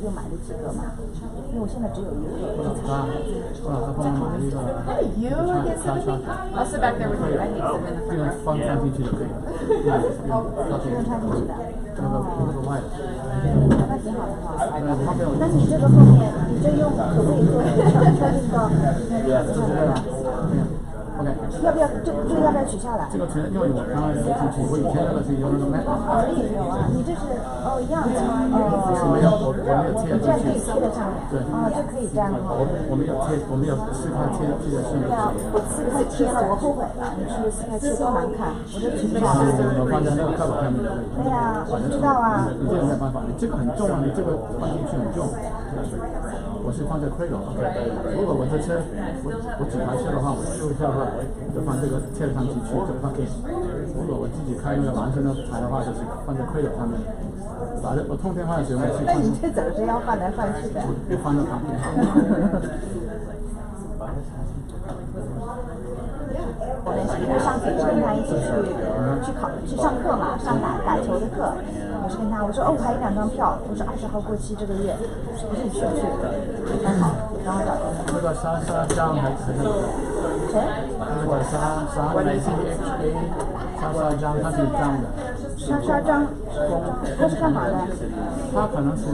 又买了几个嘛，因为我现在只有一个。Hey, you get sit with me? I'll sit back there with you. I need to sit in the front. 放进去就可以了。不用穿进去的。那个外的。那挺好的哈。那你这个后面，你这用可不可以做穿这个？OK， 要不要这个要不要取下来？这个全因为我刚刚有进去，我以前那个是用那个 Mac。有啊，你这是一样的没有，我没有贴进去。这样可以贴在上面。对。这可以这样的。我没有贴，我没有4块贴在上面。对啊，我4块贴了，我后悔了。你是4块贴多难看，我就取不下来。我放在那个课本上面就可以。对呀，我知道啊。你这个没有办法，你这个很重啊，你这个放进去很重。我是放在 Cradle， 如果我这车我几台车的话，我修一下的话，就放这个贴上去就放给。如果我自己开那个蓝色的台的话，就是放在 Cradle 上面。我通电话的时候，那你这怎么是要换来换去的？就放在旁边。我们因为上次是跟他一起去上课嘛，上打球的课。我是跟他我说我还有2张票，我说20号过期这个月，不是你去不去？还好，然后找到那个沙张还是那个谁？那个沙张它是这样的。沙张，他是干嘛的？他可能是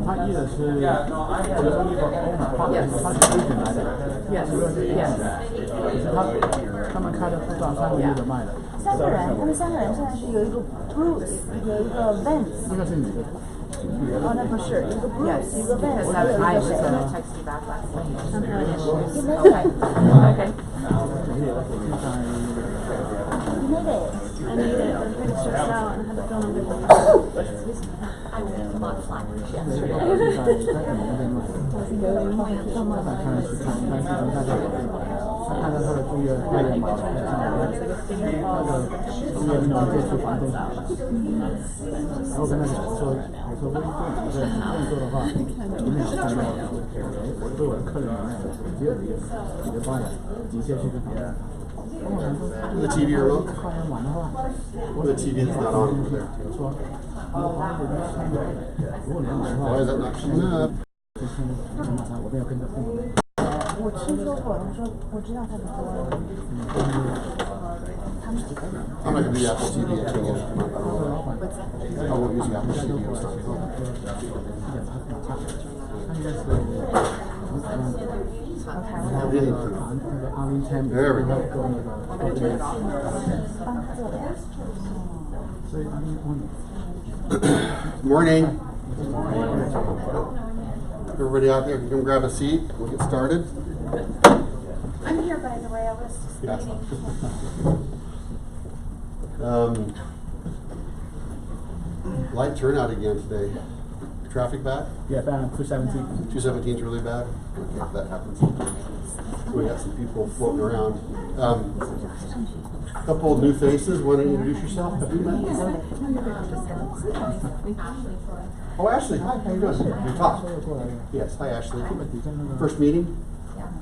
他译的是我的一个欧马话，他是日本来的，主要是这样的。他们开了不到3个月就卖了。他们3个人现在是有一个 Bruce， 有一个 Vance。那个是女的。那不是，一个 Bruce， 一个 Vance， 还有一个谁？Okay. You made it. I made it. I was pretty stressed out and had to film everything. I went a lot of flying yesterday. 看到他的住院住院嘛，他的住院能接触房东，然后跟他讲说，我说微信这样做的话，明天好看到我对我的客人只有你的帮人直接去跟他们。The TV remote? 快要完的话， The TV is not on over there. 说，如果你要买的话 Why is that not showing up? 我没有跟着父母。我听说过，我说我知道他的多。他们几个人？ I'm not going to do Apple TV until I won't use the Apple TV or something. There we go. Morning. Everybody out there can come grab a seat. We'll get started. I'm here, by the way. I was just Yeah. Light turnout again today. Traffic bad? Yeah, back 217. 217 is really bad. Okay, that happens. We got some people floating around. Couple of new faces. Want to introduce yourself? Have you met before? Oh, Ashley. Hi, how you doing? We talked. Yes, hi, Ashley. First meeting?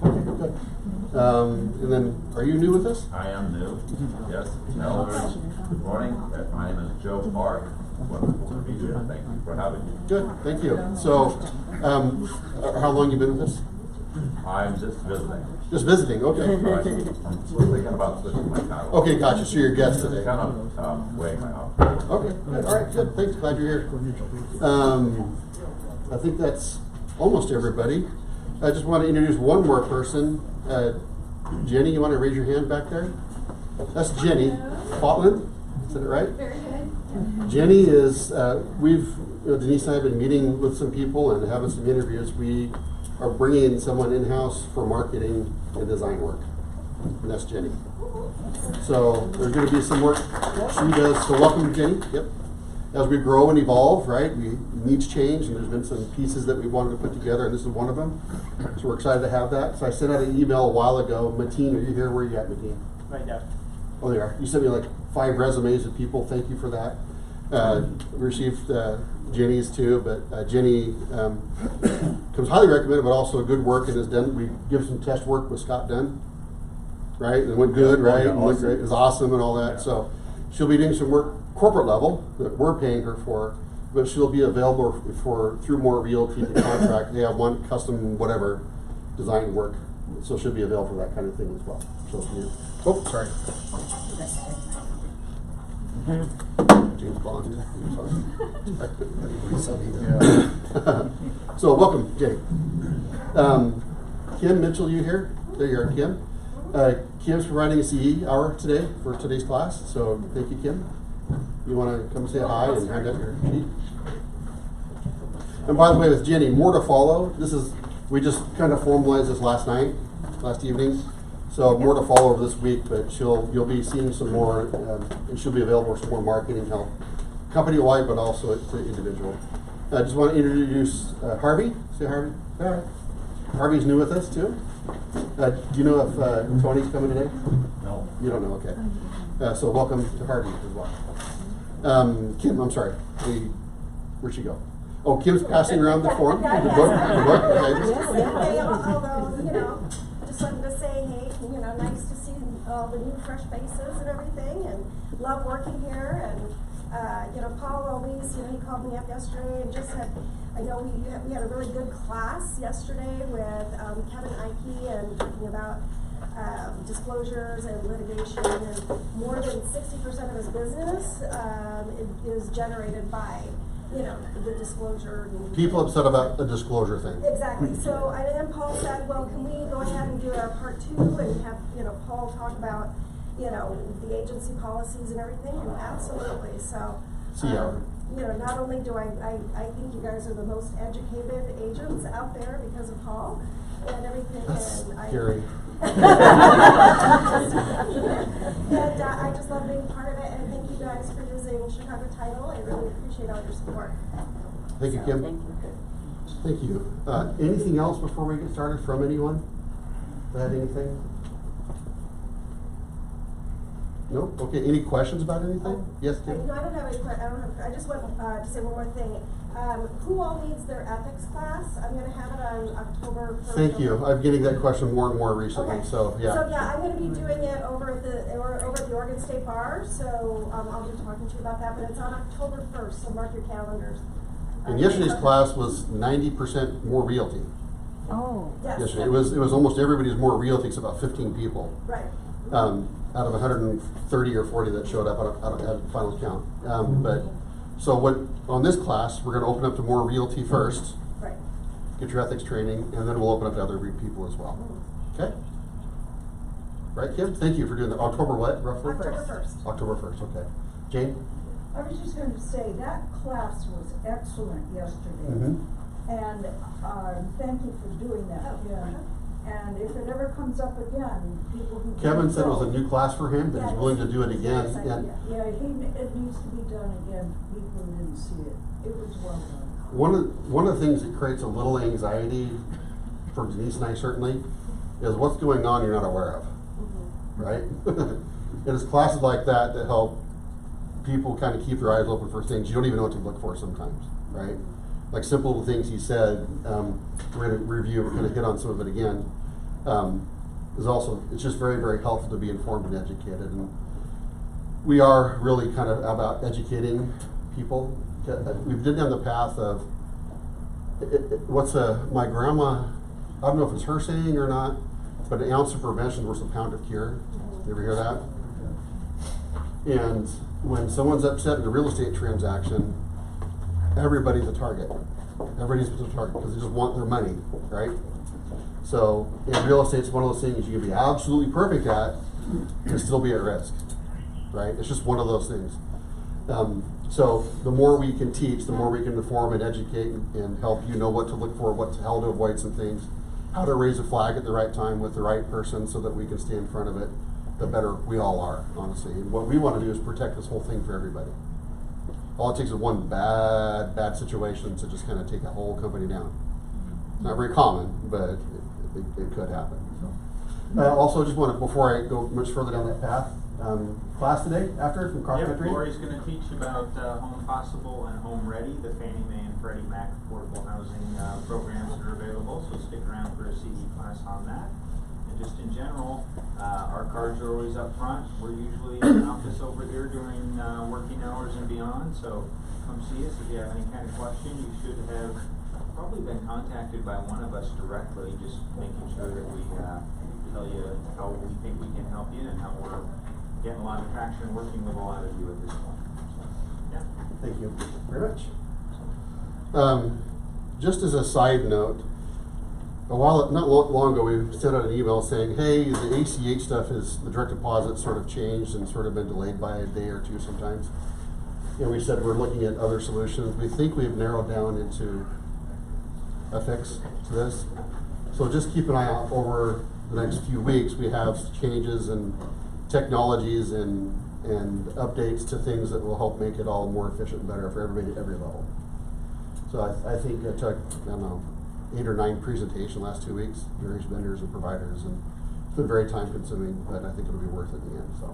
Okay, good. And then, are you new with us? I am new. Yes. No. Good morning. My name is Joe Park. Wonderful to be here. Thank you for having me. Good, thank you. So, how long you been with us? I'm just visiting. Just visiting, okay. I'm thinking about switching my title. Okay, gotcha. So you're a guest today. Kind of weighing my options. Okay, good. All right, good. Thanks. Glad you're here. I think that's almost everybody. I just want to introduce one more person. Jenny, you want to raise your hand back there? That's Jenny Fautland. Is that right? very good. Jenny is, Denise and I have been meeting with some people and having some interviews. We are bringing someone in-house for marketing and design work. And that's Jenny. So there's going to be some work she does. So welcome, Jenny. Yep. As we grow and evolve, right, needs change, and there's been some pieces that we wanted to put together, and this is one of them. So we're excited to have that. So I sent out an email a while ago. Mateen, are you here? Where are you at, Mateen? Right there. Oh, there you are. You sent me like 5 resumes of people. Thank you for that. We received Jenny's too, but Jenny comes highly recommended, but also good work and has done. We give some test work with Scott Dunn, right? And it went good, right? Yeah, And went great. It was awesome and all that. Yeah. So she'll be doing some work corporate level that we're paying her for but she'll be available through More Realty to contract. They have one custom whatever design work, so she'll be available for that kind of thing as well. Oh, sorry. James Bond. Sorry. So welcome, Jay. Kim Mitchell, you here? There you are, Kim. Kim's providing a CE hour today for today's class, so thank you, Kim. You want to come say hi and hand out your sheet? And by the way, with Jenny, more to follow. We just kind of formalized this last evening. So more to follow over this week, but you'll be seeing some more, and she'll be available for some more marketing help, company-wide, but also to individual. I just want to introduce Harvey. Say Harvey. All right. Harvey's new with us too. Do you know if Tony's coming today? No. You don't know, okay. So welcome to Harvey as well. Kim, I'm sorry. Where'd she go? Oh, Kim's passing around the form. The book. Okay, although, just wanted to say, hey, nice to see all the new fresh faces and everything, and love working here. And Paul always, he called me up yesterday and just said, I know we had a really good class yesterday with Kevin Ike and talking about disclosures and litigation, and more than 60% of his business is generated by the disclosure. People upset about the disclosure thing. Exactly. So, and then Paul said, well, can we go ahead and do our part 2 and have, Paul talk about, the agency policies and everything? And absolutely. So, not only do I think you guys are the most educated agents out there because of Paul and everything. That's and scary. And I just love being part of it, and thank you guys for using Chicago Title. I really appreciate all your support. Thank you, Kim. Thank you. Anything else before we get started from anyone? Had anything? No? Okay, any questions about anything? Yes, Kim? No, I don't have any questions. I just want to say one more thing. Who all needs their ethics class? I'm going to have it on October 1st. Thank you. I'm getting that question more and more recently, Okay. so yeah. So yeah, I'm going to be doing it over at the Oregon State Bar, so I'll be talking to you about that, but it's on October 1st, so mark your calendars. And yesterday's class was 90% more realty. Oh. Yes. Yesterday, it was almost everybody's more realty except about 15 people. Right. Out of 130 or 40 that showed up out of final count. So on this class, we're going to open up to more realty first, Right. get your ethics training, and then we'll open up to other people as well. Okay? Right, Kim? Thank you for doing that. October what, roughly? October 1st. October 1st, okay. Jane? I was just going to say, that class was excellent yesterday. Mm-hmm. And thank you for doing that. Yeah. And if it ever comes up again, people who Kevin don't said it was a know. new class for him, but he's willing to do it again. Yes, And Yeah, it needs to be done again for people who didn't see it. It was well done. one of the things that creates a little anxiety for Denise and I certainly is what's going on you're not aware of, right? And it's classes like that that help people kind of keep their eyes open for things you don't even know what to look for sometimes, right? Like simple little things he said, we're going to review, we're going to hit on some of it again, it's just very, very helpful to be informed and educated. And we are really kind of about educating people. We've been down the path of, my grandma, I don't know if it's her saying or not, but an ounce of prevention versus a pound of cure. You ever hear that? And when someone's upset in a real estate transaction, everybody's a target. Everybody's a target because they just want their money, right? So in real estate, it's one of those things you can be absolutely perfect at and still be at risk, right? It's just one of those things. So the more we can teach, the more we can inform and educate and help you know what to look for, how to avoid some things, how to raise a flag at the right time with the right person so that we can stay in front of it, the better we all are, honestly. And what we want to do is protect this whole thing for everybody. All it takes is one bad situation to just kind of take a whole company down. Not very common, but it could happen. So. Also, just want to, before I go much further down that path, class today after from cross country. Lori's going to teach about Home Possible and Home Ready, the Fannie Mae and Freddie Mac affordable housing programs that are available. So stick around for a CE class on that. And just in general, our cars are always up front. We're usually in the office over here during working hours and beyond, so come see us if you have any kind of question. You should have probably been contacted by one of us directly, just making sure that we tell you how we think we can help you and how we're getting a lot of traction working with a lot of you at this point. So, yeah. Thank you very much. Just as a side note, not long ago, we sent out an email saying, hey, the ACH stuff the direct deposit sort of changed and sort of been delayed by a day or two sometimes. And we said we're looking at other solutions. We think we've narrowed down into a fix to this. So just keep an eye out over the next few weeks. We have changes and technologies and updates to things that will help make it all more efficient and better for everybody at every level. So I think I took, 8 or 9 presentations last 2 weeks, various vendors and providers, and it's been very time consuming, but I think it'll be worth it in the end. So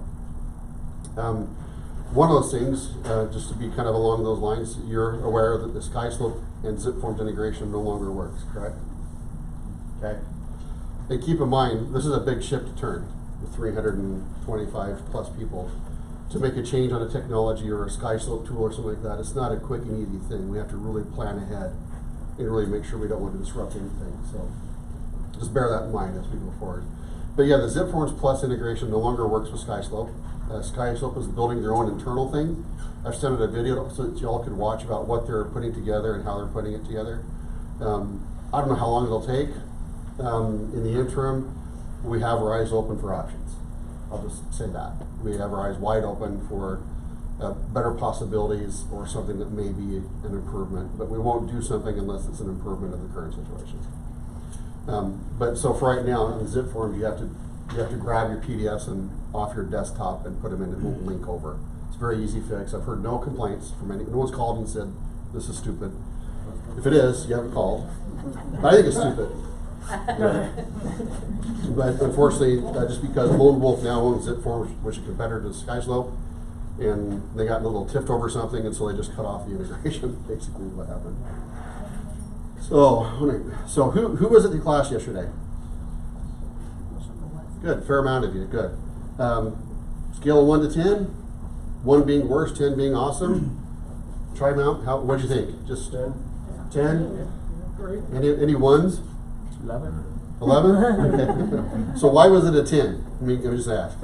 one of those things, just to be kind of along those lines, you're aware that the SkySlope and ZipForms integration no longer works, correct? Okay. And keep in mind, this is a big ship to turn with 325 plus people. To make a change on a technology or a SkySlope tool or something like that, it's not a quick and easy thing. We have to really plan ahead and really make sure we don't want to disrupt anything. So just bear that in mind as we go forward. But yeah, the ZipForms Plus integration no longer works with SkySlope. SkySlope is building their own internal thing. I've sent out a video so that y'all could watch about what they're putting together and how they're putting it together. I don't know how long it'll take. In the interim, we have our eyes open for options. I'll just say that. We have our eyes wide open for better possibilities or something that may be an improvement, but we won't do something unless it's an improvement of the current situation. But so for right now, in ZipForms, you have to grab your PDFs and off your desktop and put them in and it won't link over. It's a very easy fix. I've heard no complaints from anyone. No one's called and said, this is stupid. If it is, you haven't called. But I think it's stupid. But unfortunately, just because Lone Wolf now owns ZipForms, which is a competitor to SkySlope, and they got a little tiffed over something, and so they just cut off the integration, basically what happened. So who was at the class yesterday? Good, fair amount of you, good. Scale of 1 to 10, 1 being worst, 10 being awesome. Try them out, what'd you think? Just 10? 10? Great. Any ones? 11. 11? Okay. So why was it a 10? Let me just ask.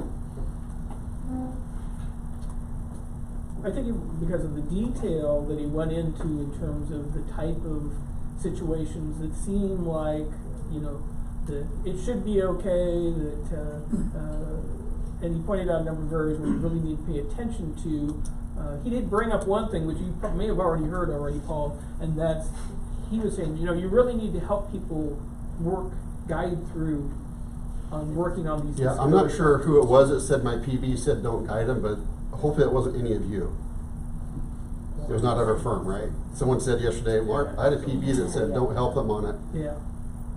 I think because of the detail that he went into in terms of the type of situations that seem like, that it should be okay, that, and he pointed out a number of areas where you really need to pay attention to. He did bring up one thing, which you may have already heard already, Paul, and that's, he was saying, you really need to help people guide through on working on these. Yeah, I'm not sure who it was that said my PB said don't guide them, but hopefully it wasn't any of you. It was not at our firm, right? Someone said yesterday, Mark, I had a PB that said don't help them on it. Yeah.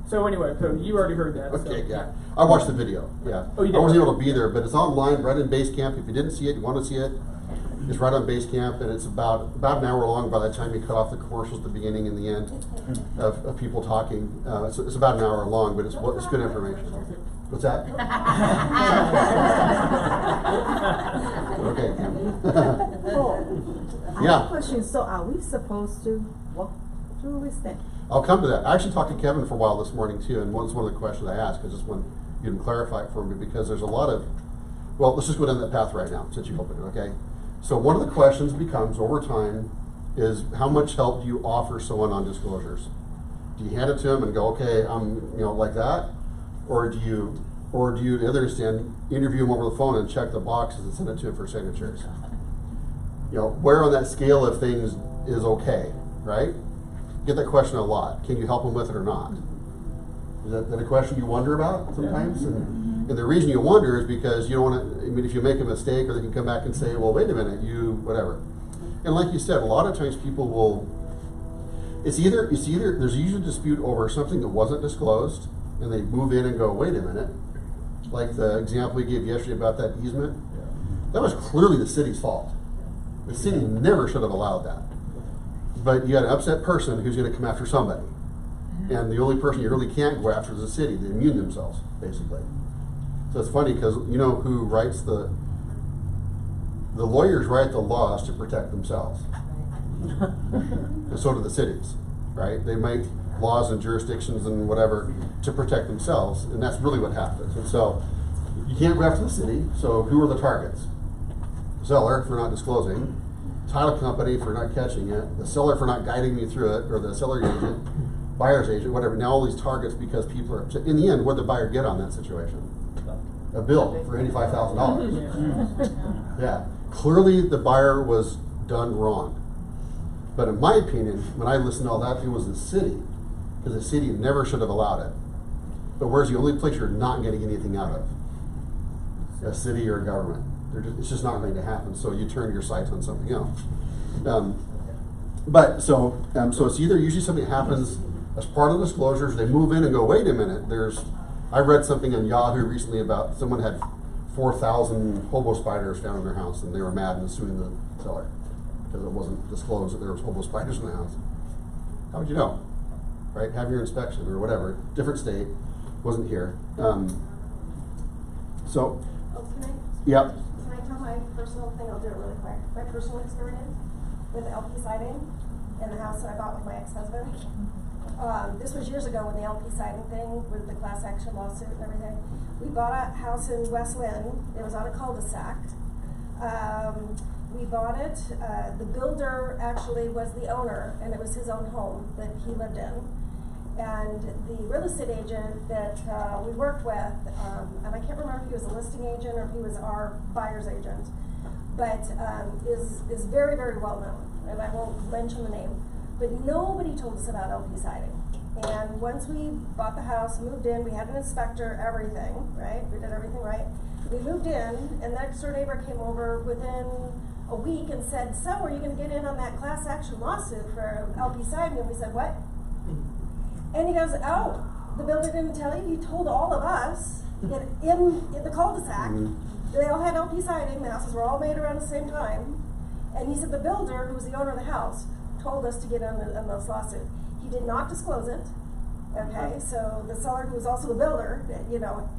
So anyway, so you already heard that. Okay, so, yeah. I watched the video, yeah. Oh, you did? I wasn't able to be there, but it's online, right in Basecamp. If you didn't see it, you want to see it, it's right on Basecamp, and it's about an hour long by the time you cut off the commercials at the beginning and the end of people talking. It's about an hour long, but it's good information. What's that? Okay. Yeah. Question, so are we supposed to walk through with that? I'll come to that. I actually talked to Kevin for a while this morning too, and one of the questions I asked, I just want you to clarify it for me, because there's a lot of, well, let's just go down that path right now, since you opened it, okay? So one of the questions becomes, over time, is how much help do you offer someone on disclosures? Do you hand it to them and go, okay, I'm, like that? Or do you, the other extent, interview them over the phone and check the boxes and send it to them for signatures? Where on that scale of things is okay, right? Get that question a lot. Can you help them with it or not? Is that a question you wonder about sometimes? Yeah. And the reason you wonder is because you don't want to, if you make a mistake, or they can come back and say, well, wait a minute, whatever. And like you said, a lot of times people will, there's usually a dispute over something that wasn't disclosed, and they move in and go, wait a minute. Like the example we gave yesterday about that easement, that was clearly the city's fault. The city never should have allowed that. But you got an upset person who's going to come after somebody. And the only person you really can't go after is the city. They immune themselves, basically. So it's funny because you know who writes the lawyers write the laws to protect themselves. And so do the cities, right? They make laws and jurisdictions and whatever to protect themselves, and that's really what happens. And so you can't go after the city, so who are the targets? Seller for not disclosing, title company for not catching it, the seller for not guiding me through it, or the seller agent, buyer's agent, whatever. Now all these targets because people are, in the end, what did the buyer get on that situation? A bill for $85,000. Yeah, clearly the buyer was done wrong. But in my opinion, when I listened to all that, it was the city, because the city never should have allowed it. But where's the only place you're not getting anything out of? A city or a government. It's just not going to happen. So you turn your sights on something else. So it's either usually something that happens as part of the disclosures. They move in and go, wait a minute. I read something on Yahoo recently about someone had 4,000 hobo spiders found in their house, and they were mad and suing the seller because it wasn't disclosed that there was hobo spiders in the house. How would you know? Right? Have your inspection or whatever. Different state. Wasn't here. So. Oh, Yep. Can I tell my personal thing? I'll do it really quick. My personal experience with LP siding in the house that I bought with my ex-husband. This was years ago when the LP siding thing with the class action lawsuit and everything. We bought a house in West Lynn. It was on a cul-de-sac. We bought it. The builder actually was the owner, and it was his own home that he lived in. And the real estate agent that we worked with, and I can't remember if he was a listing agent or if he was our buyer's agent, but is very, very well known, and I won't mention the name. But nobody told us about LP siding. And once we bought the house, moved in, we had an inspector, everything, right? We did everything right. We moved in, and the next door neighbor came over within a week and said, so are you going to get in on that class action lawsuit for LP siding? And we said, what? And he goes, oh, the builder didn't tell you? He told all of us that in the cul-de-sac, they all had LP siding, the houses were all made around the same time. And he said the builder, who was the owner of the house, told us to get on this lawsuit. He did not disclose it. Okay, so the seller, who was also the builder,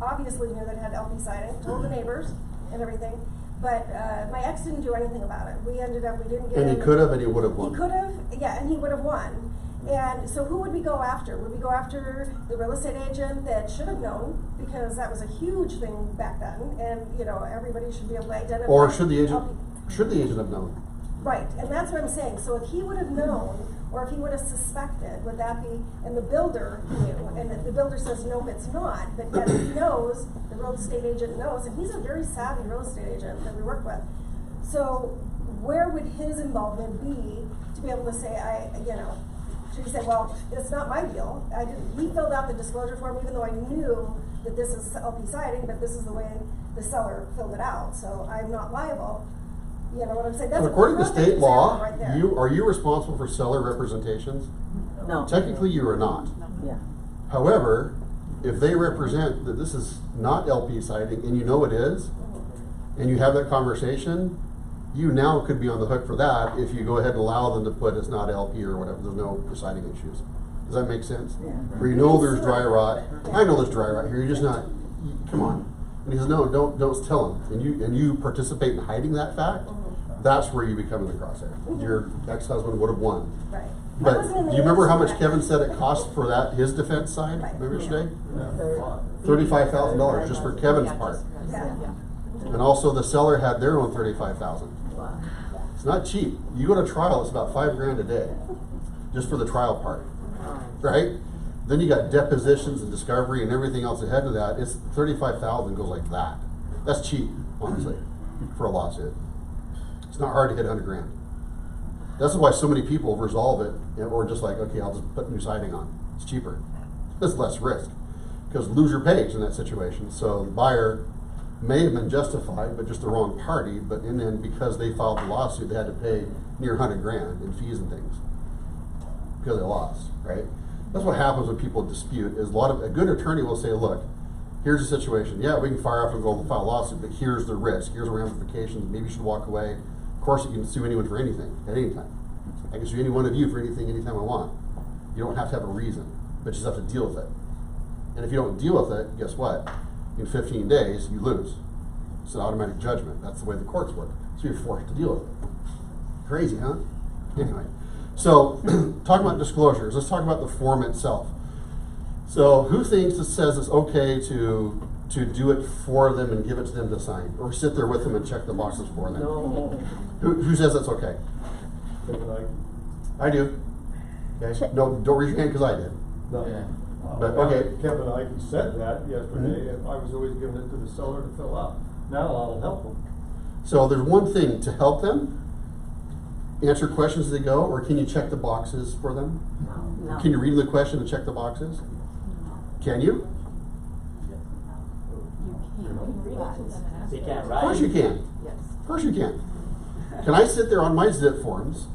obviously knew that it had LP siding, told the neighbors and everything. But my ex didn't do anything about it. We didn't get And he could have, and he would have won. He could have, yeah, and he would have won. And so who would we go after? Would we go after the real estate agent that should have known, because that was a huge thing back then, and everybody should be able to identify. Or should the agent have known? Right, and that's what I'm saying. So if he would have known, or if he would have suspected, would that be? And the builder knew, and the builder says no, it's not. But yet he knows, the real estate agent knows, and he's a very savvy real estate agent that we work with. So where would his involvement be to be able to say, should he say, well, it's not my deal. He filled out the disclosure form even though I knew that this is LP siding, but this is the way the seller filled it out, so I'm not liable. You know what I'm saying? That's according to state law, right there. are you responsible for seller representations? No. Technically, you are not. Yeah. However, if they represent that this is not LP siding and you know it is, and you have that conversation, you now could be on the hook for that if you go ahead and allow them to put it's not LP or whatever. There's no siding issues. Does that make sense? Yeah. Where there's dry rot. I know there's dry rot here. You're just not. Come on. And he says, no, don't tell him. And you participate in hiding that fact. That's where you become in the crosshair. Your ex-husband would have won. Right. But do you remember how much Kevin said it cost for his defense side? Right. Remember today? $35,000 just for Kevin's part. Yeah. And also the seller had their own $35,000. It's not cheap. You go to trial, it's about $5,000 a day, just for the trial part, right? Then you got depositions and discovery and everything else ahead of that. It's $35,000 goes like that. That's cheap, honestly, for a lawsuit. It's not hard to hit $100,000. That's why so many people resolve it, or just like, okay, I'll just put new siding on. It's cheaper. It's less risk, because lose your page in that situation. So the buyer may have been justified, but just the wrong party. But then because they filed the lawsuit, they had to pay near $100,000 in fees and things because they lost. Right? That's what happens when people dispute. Is a good attorney will say, look, here's the situation. Yeah, we can fire off and go file a lawsuit, but here's the risk. Here's the ramifications. Maybe you should walk away. Of course, you can sue anyone for anything at any time. I can sue any one of you for anything, anytime I want. You don't have to have a reason. but you just have to deal with it. And if you don't deal with it, guess what? In 15 days, you lose. It's an automatic judgment. That's the way the courts work. So you're forced to deal with it. Crazy, huh? Anyway, so talking about disclosures, let's talk about the form itself. So who thinks it says it's okay to do it for them and give it to them to sign, or sit there with them and check the boxes for them? No. Who says that's okay? I do. Okay. No, don't raise your hand because I did. Yeah. But, okay. Kevin and I said that yesterday, and I was always giving it to the seller to fill out. Now I'll help them. So there's one thing to help them answer questions as they go, or can you check the boxes for them? No. Can you read the question and check the boxes? Can you? They can't Of write. course you can. Of course you can. Can I sit there on my zip forms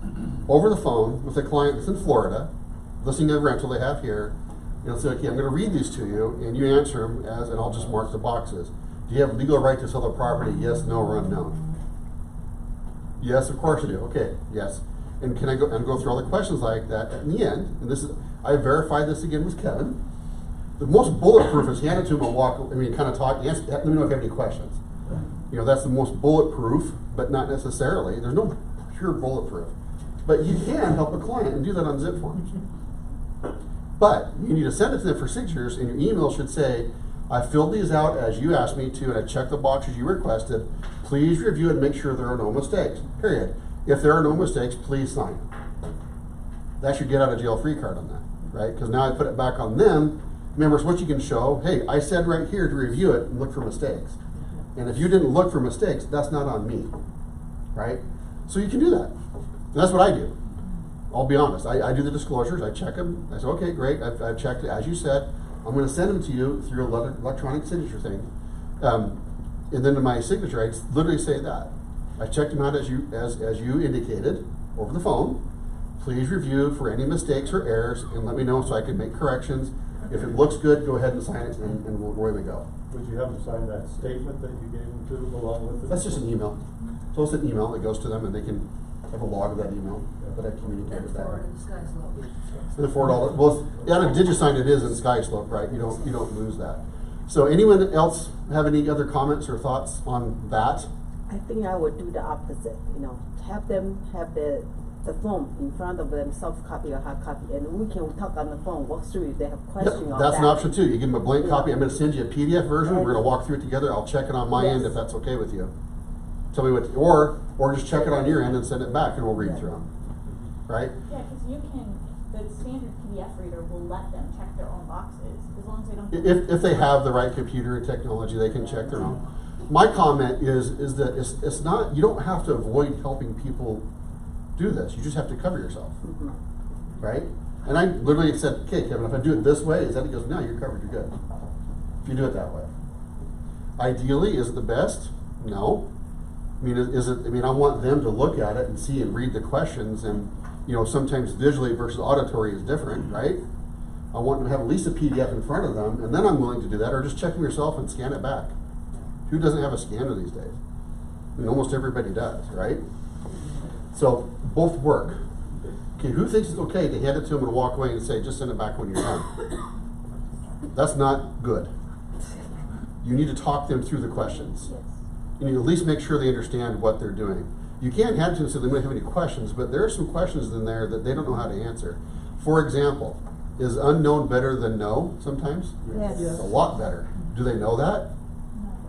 over the phone with a client that's in Florida, listening to a rental they have here, and say, okay, I'm going to read these to you, and you answer them as, and I'll just mark the boxes. Do you have legal right to sell the property? Yes, no, or unknown? Yes, of course you do. Okay, yes. And can I go through all the questions like that at the end? And this is, I verified this again with Kevin. The most bulletproof is hand it to him and walk. I mean, kind of talk. Answer, let me know if you have any questions. You know, that's the most bulletproof, but not necessarily. There's no pure bulletproof. But you can help a client and do that on zip forms. But you need to send it to them for signatures, and your email should say, I filled these out as you asked me to, and I checked the boxes you requested. Please review and make sure there are no mistakes, period. If there are no mistakes, please sign. That's your get out of jail free card on that, right? Because now I put it back on them. Remember, it's what you can show. Hey, I said right here to review it and look for mistakes. And if you didn't look for mistakes, that's not on me, right? So you can do that. And that's what I do. I'll be honest. I do the disclosures. I check them. I say, okay, great. I've checked it. As you said, I'm going to send them to you through an electronic signature thing. And then in my signature, I literally say that. I checked them out as you indicated over the phone. Please review for any mistakes or errors and let me know so I can make corrections. If it looks good, go ahead and sign it, and away we go. Would you have them sign that statement that you gave them to along with it? That's just an email. So it's an email that goes to them, and they can have a log of that email that I communicated that. And the $4. Well, yeah, and DigiSign it is in SkySlope, right? You don't lose that. So anyone else have any other comments or thoughts on that? I think I would do the opposite, have them have the form in front of them, soft copy or hard copy, and we can talk on the phone, walk through if they have questions on that. That's an option too. You give them a blank copy. I'm going to send you a PDF version. We're going to walk through it together. I'll check it on my end if that's okay with you. Tell me what, or just check it on your end and send it back, and we'll read through them. Right? Yeah, because you can, the standard PDF reader will let them check their own boxes as long as they don't. If they have the right computer and technology, they can check their own. My comment is that it's not, you don't have to avoid helping people do this. You just have to cover yourself, right? And I literally said, okay, Kevin, if I do it this way, is that? He goes, no, you're covered, you're good. If you do it that way. Ideally, is it the best? No. I mean, I want them to look at it and see and read the questions, and sometimes visually versus auditory is different, right? I want them to have at least a PDF in front of them, and then I'm willing to do that, or just check them yourself and scan it back. Who doesn't have a scanner these days? I mean, almost everybody does, right? So both work. Okay, who thinks it's okay to hand it to them and walk away and say, just send it back when you're done? That's not good. You need to talk them through the questions. You need to at least make sure they understand what they're doing. You can't hand it to them so they might have any questions, but there are some questions in there that they don't know how to answer. For example, is unknown better than no sometimes? Yes. It's a lot better. Do they know that?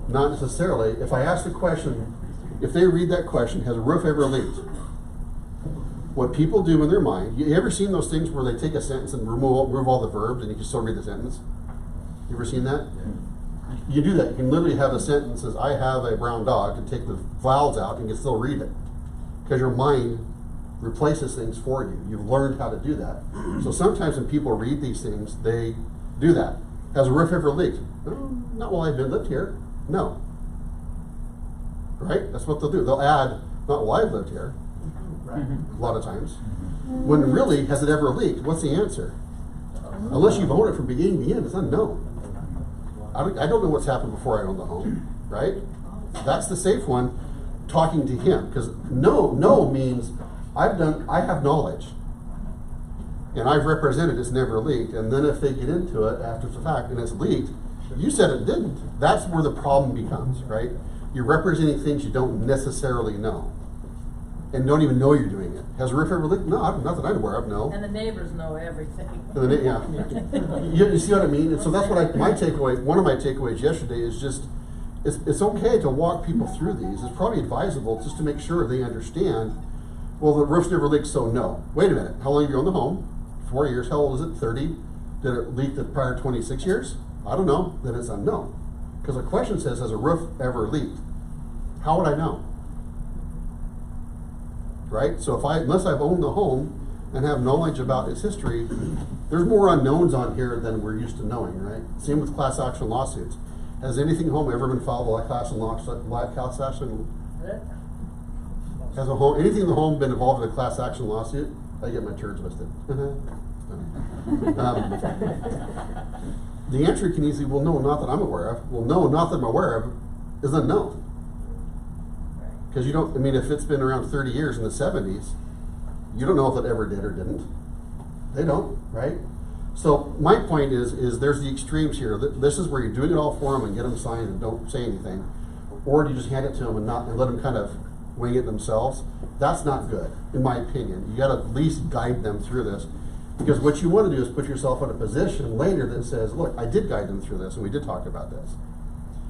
Not necessarily. If I ask the question, if they read that question, has a roof ever leaked? What people do in their mind, you ever seen those things where they take a sentence and remove all the verbs and you can still read the sentence? You ever seen that? Yeah. You do that. You can literally have a sentence that says, I have a brown dog, and take the vowels out and you can still read it. Because your mind replaces things for you. You've learned how to do that. So sometimes when people read these things, they do that. Has a roof ever leaked? Not while I've lived here. No. Right? That's what they'll do. They'll add, not while I've lived here. Right. A lot of times. When really, has it ever leaked? What's the answer? Unless you've owned it from beginning to end, it's unknown. I don't know what's happened before I owned the home, right? That's the safe one, talking to him. Because no means I have knowledge. And I've represented it's never leaked, and then if they get into it after the fact and it's leaked, you said it didn't. That's where the problem becomes, right? You're representing things you don't necessarily know. And don't even know you're doing it. Has a roof ever leaked? No, not that I'm aware of, no. And the neighbors know everything. And then, yeah. You see what I mean? And so that's what my takeaway, one of my takeaways yesterday is just, it's okay to walk people through these. It's probably advisable just to make sure they understand, well, the roof's never leaked, so no. Wait a minute, how long have you owned the home? 4 years, how old is it? 30? Did it leak the prior 26 years? I don't know, then it's unknown. Because the question says, has a roof ever leaked? How would I know? Right? So unless I've owned the home and have knowledge about its history, there's more unknowns on here than we're used to knowing, right? Same with class action lawsuits. Has anything home ever been filed by class action? Has anything in the home been involved in a class action lawsuit? I get my turds listed. The answer can easily, well, no, not that I'm aware of. Well, no, not that I'm aware of is unknown. Because you don't, I mean, if it's been around 30 years in the 70s, you don't know if it ever did or didn't. They don't, right? So my point is there's the extremes here. This is where you're doing it all for them and get them signed and don't say anything. Or do you just hand it to them and let them kind of wing it themselves? That's not good, in my opinion. You gotta at least guide them through this. Because what you want to do is put yourself in a position later that says, look, I did guide them through this and we did talk about this.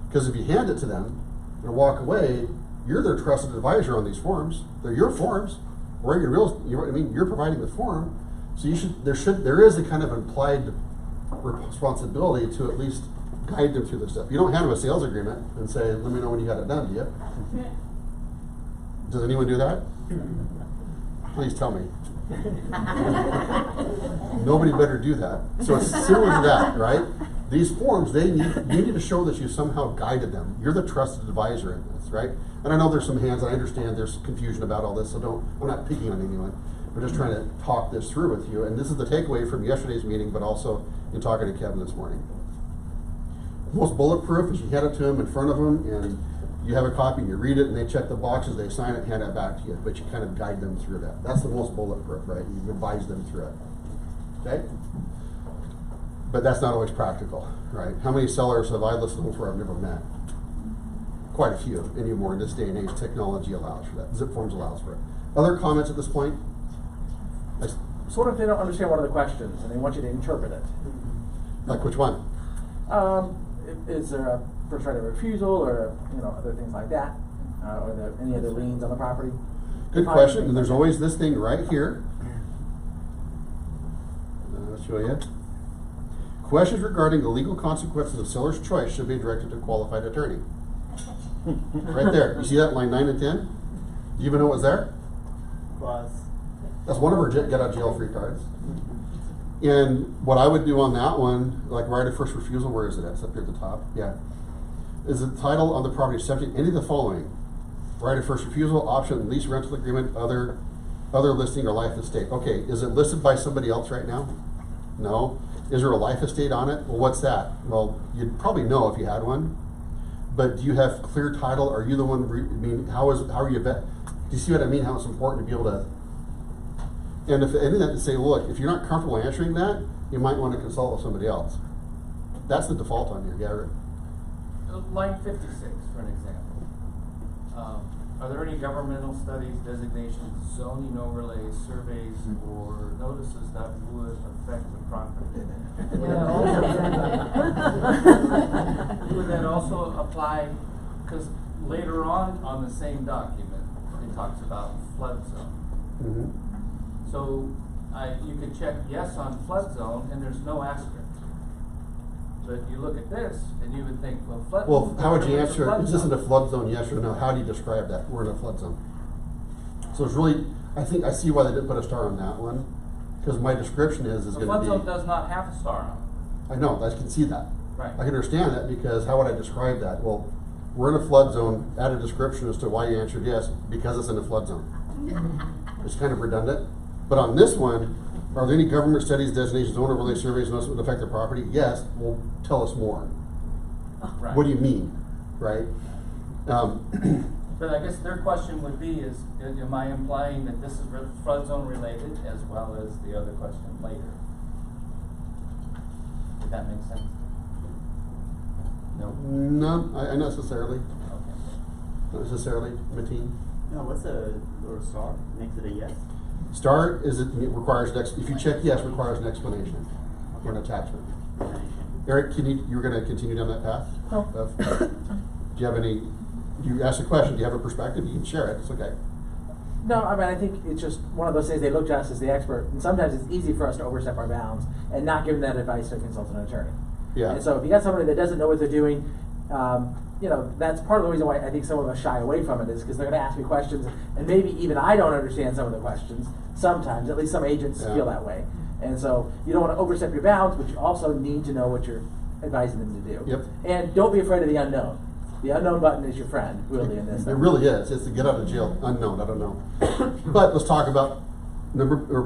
Because if you hand it to them and walk away, you're their trusted advisor on these forms. They're your forms. Or you're providing the form. So there is a kind of implied responsibility to at least guide them through this stuff. You don't hand them a sales agreement and say, let me know when you got it done, do you? Does anyone do that? Please tell me. Nobody better do that. So it's similar to that, right? These forms, you need to show that you somehow guided them. You're the trusted advisor in this, right? And I know there's some hands, and I understand there's confusion about all this, so I'm not picking on anyone. We're just trying to talk this through with you. And this is the takeaway from yesterday's meeting, but also in talking to Kevin this morning. Most bulletproof is you hand it to them in front of them, and you have a copy, and you read it, and they check the boxes, they sign it, hand it back to you. But you kind of guide them through that. That's the most bulletproof, right? You advise them through it. Okay? But that's not always practical, right? How many sellers have I listened to where I've never met? Quite a few anymore in this day and age. Technology allows for that. Zip forms allows for it. Other comments at this point? Sort of, they don't understand one of the questions, and they want you to interpret it. Like which one? Is there a first right of refusal, or other things like that? Or any other liens on the property? Good question. And there's always this thing right here. I'll show you. Questions regarding the legal consequences of seller's choice should be directed to a qualified attorney. Right there. You see that line 9 and 10? Do you even know what was there? Clause. That's one of our get out of jail free cards. And what I would do on that one, like right of first refusal, where is it at? It's up here at the top. Yeah. Is the title on the property subject to any of the following? Right of first refusal, option, lease rental agreement, other listing, or life estate. Okay, is it listed by somebody else right now? No. Is there a life estate on it? Well, what's that? Well, you'd probably know if you had one. But do you have clear title? Are you the one, how are you vet? Do you see what I mean? How it's important to be able to, and if any of that to say, look, if you're not comfortable answering that, you might want to consult with somebody else. That's the default on here, Garrett. Line 56, for an example. Are there any governmental studies, designations, zoning overlays, surveys, or notices that would affect the property? Would that also apply, because later on the same document, it talks about flood zone. Mm-hmm. So you could check yes on flood zone, and there's no asterisk. But you look at this, and you would think, well, flood zone. Well, how would you answer it? Is this in a flood zone, yes or no? How do you describe that? We're in a flood zone. So it's really, I see why they didn't put a star on that one, because my description is going to be. The flood zone does not have a star on it. I know, I can see that. Right. I can understand that, because how would I describe that? Well, we're in a flood zone, add a description as to why you answered yes, because it's in a flood zone. It's kind of redundant. But on this one, are there any government studies, designations, owner overlay surveys, notice would affect the property? Yes. Well, tell us more. Right. What do you mean, right? But I guess their question would be is, am I implying that this is flood zone related as well as the other question later? Did that make sense? No? No, I not necessarily. Okay. Not necessarily, Mateen. No, what's a little star next to the yes? Star is it requires if you check yes, requires an explanation or an attachment. Eric, you were going to continue down that path? No. Do you have any? You asked a question. Do you have a perspective? You can share it. It's okay. No, I mean, I think it's just one of those things. They look to us as the expert, and sometimes it's easy for us to overstep our bounds and not give them that advice to consult an attorney. Yeah. And so if you got somebody that doesn't know what they're doing, you know, that's part of the reason why I think some of us shy away from it is because they're going to ask me questions, and maybe even I don't understand some of the questions. Sometimes, at least some agents feel that way. And so you don't want to overstep your bounds, but you also need to know what you're advising them to do. Yep. And don't be afraid of the unknown. The unknown button is your friend, really, in this. It really is. It's the get out of jail unknown. I don't know. But let's talk about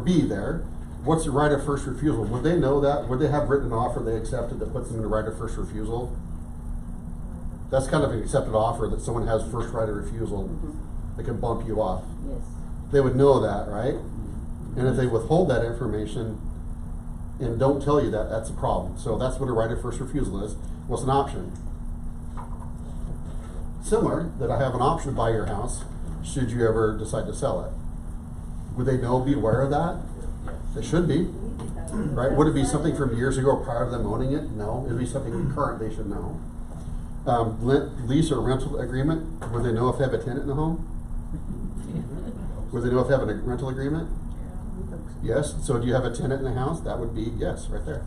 B there. What's the right of first refusal? Would they know that? Would they have written an offer they accepted that puts them in the right of first refusal? That's kind of an accepted offer that someone has first right of refusal. They can bump you off. Yes. They would know that, right? And if they withhold that information and don't tell you that, that's a problem. So that's what a right of first refusal is. What's an option? Similar, that I have an option to buy your house should you ever decide to sell it. Would they be aware of that? They should be, right? Would it be something from years ago prior to them owning it? No, it'd be something current they should know. Lease or rental agreement, would they know if they have a tenant in the home? Would they know if they have a rental agreement? Yes, so do you have a tenant in the house? That would be yes, right there.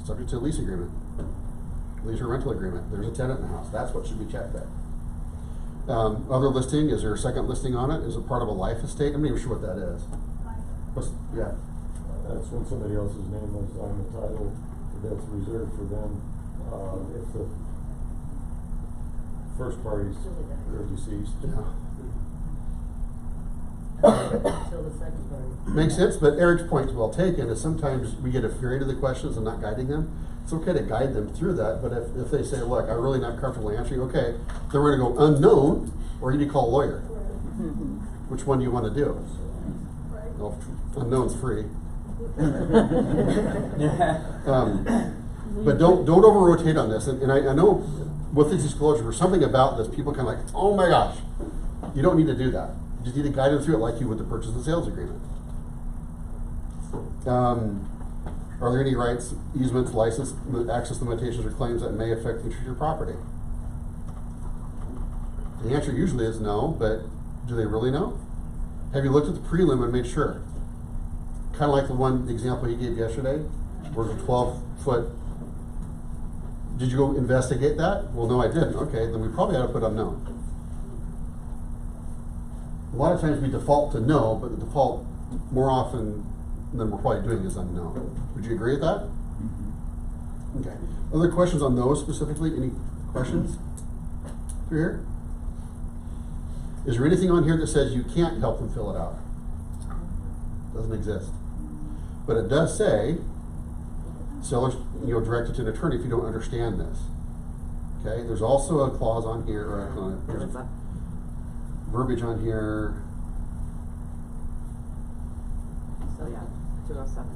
Subject to a lease agreement. Lease or rental agreement, there's a tenant in the house, that's what should be checked there. Other listing, is there a second listing on it? Is it part of a life estate? I'm not even sure what that is. Yeah. That's when somebody else's name was on the title that's reserved for them, if the first parties are deceased. Yeah. Until the second party. Makes sense, but Eric's point is well taken, is sometimes we get afraid of the questions and not guiding them. It's okay to guide them through that, but if they say, look, I'm really not comfortable answering, okay, then we're gonna go unknown, or you need to call a lawyer. Which one do you wanna do? Well, unknown's free. But don't over-rotate on this, and I know with these disclosures, something about this, people kind of like, oh my gosh, you don't need to do that. You just need to guide them through it like you would the purchase and sales agreement. Are there any rights, easements, license, access limitations, or claims that may affect the interest of your property? The answer usually is no, but do they really know? Have you looked at the prelim and made sure? Kind of like the example you gave yesterday, where it's a 12-foot. Did you go investigate that? Well, no, I didn't. Okay, then we probably ought to put unknown. A lot of times we default to no, but the default more often than we're probably doing is unknown. Would you agree with that? Okay. Other questions on those specifically? Any questions through here? Is there anything on here that says you can't help them fill it out? Doesn't exist. But it does say, sellers, direct it to an attorney if you don't understand this. Okay, there's also a clause on here, or there's verbiage on here. So yeah, 207.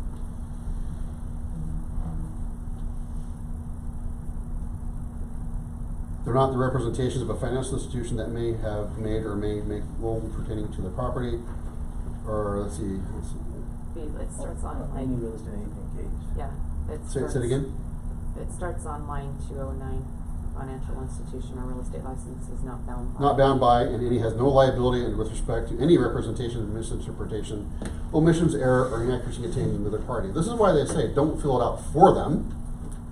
They're not the representations of a financial institution that may have made or may make loan pertaining to the property, or let's see. It starts on Any line. real estate agent engaged. Yeah. Say it again. It starts on line 209. Financial institution or real estate license is not bound by. Not bound by, and any has no liability and with respect to any representation, misinterpretation, omissions, error, or inaccuracy contained in the other party. This is why they say don't fill it out for them.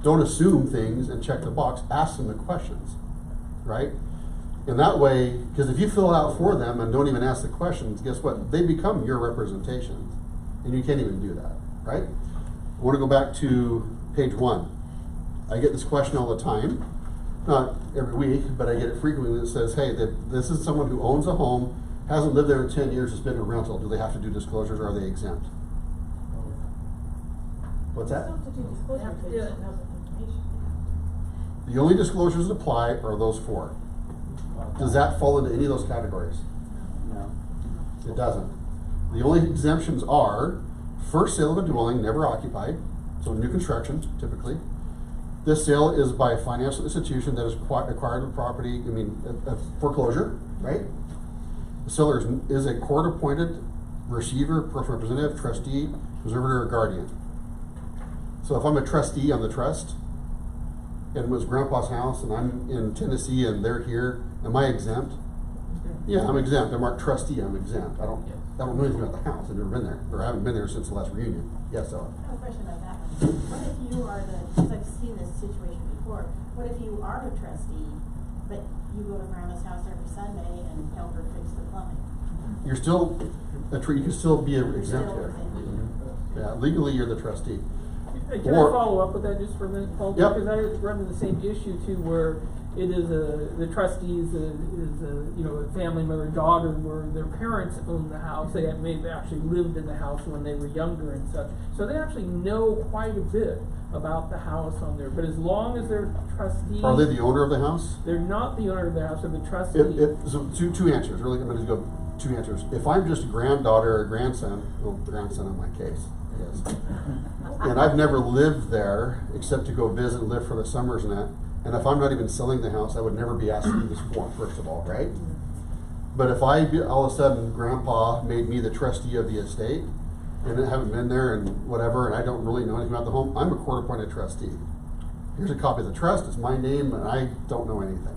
Don't assume things and check the box. Ask them the questions, right? And that way, because if you fill it out for them and don't even ask the questions, guess what? They become your representations, and you can't even do that, right? I want to go back to page 1. I get this question all the time. Not every week, but I get it frequently that says, hey, this is someone who owns a home, hasn't lived there in 10 years, it's been a rental. Do they have to do disclosures, or are they exempt? What's that? The only disclosures that apply are those 4. Does that fall into any of those categories? No. It doesn't. The only exemptions are first sale of a dwelling never occupied, so new construction typically. This sale is by a financial institution that has acquired the property, a foreclosure, right? The seller is a court-appointed receiver, personal representative, trustee, preservator, or guardian. So if I'm a trustee on the trust, and it was Grandpa's house, and I'm in Tennessee, and they're here, am I exempt? Yeah, I'm exempt. I'm marked trustee. I'm exempt. I don't know anything about the house. I've never been there, or I haven't been there since the last reunion. Yes, Ella. I have a question about that one. What if you are because I've seen this situation before, what if you are the trustee, but you go to Grandma's house every Sunday and help her fix the plumbing? You're still, you can still be exempt here. Yeah, legally you're the trustee. Can I follow up with that just for a minute, Paul? Yep. Because I run into the same issue too, where it is the trustee is a family member, daughter, where their parents own the house. They may have actually lived in the house when they were younger and such, so they actually know quite a bit about the house on there. But as long as they're trustees, Are they the owner of the house? They're not the owner of the house; they're the trustee. So two answers. Really, I'm going to go two answers. If I'm just a granddaughter or grandson, well, grandson in my case, I guess, and I've never lived there except to go visit and live for the summers and that. And if I'm not even selling the house, I would never be asked to do this form, first of all, right? But if all of a sudden Grandpa made me the trustee of the estate, and I haven't been there and whatever, and I don't really know anything about the home, I'm a court-appointed trustee. Here's a copy of the trust, it's my name, and I don't know anything.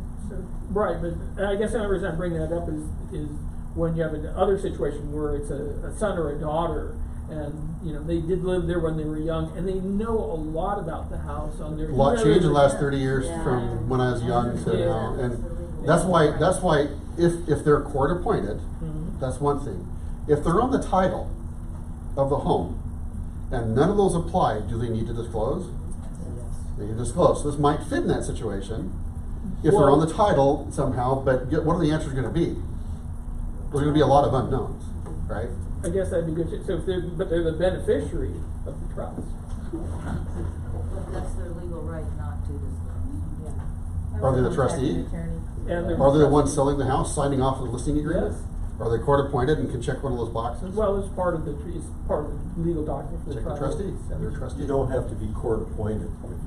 Right, but I guess the only reason I bring that up is when you have another situation where it's a son or a daughter, and they did live there when they were young, and they know a lot about the house on their. A lot changed in the last 30 years from when I was young to now, and that's why if they're court appointed, that's one thing. If they're on the title of the home, and none of those apply, do they need to disclose? They need to disclose. So this might fit in that situation if they're on the title somehow. But what are the answers going to be? There's going to be a lot of unknowns, right? I guess that'd be good. So if they're the beneficiary of the trust. But that's their legal right not to disclose. Yeah. Are they the trustee? Are they the ones selling the house, signing off on the listing agreement? Yes. Are they court appointed and can check one of those boxes? Well, it's part of the legal document for Check the the trustee. They're a trustee. You don't have to be court appointed. If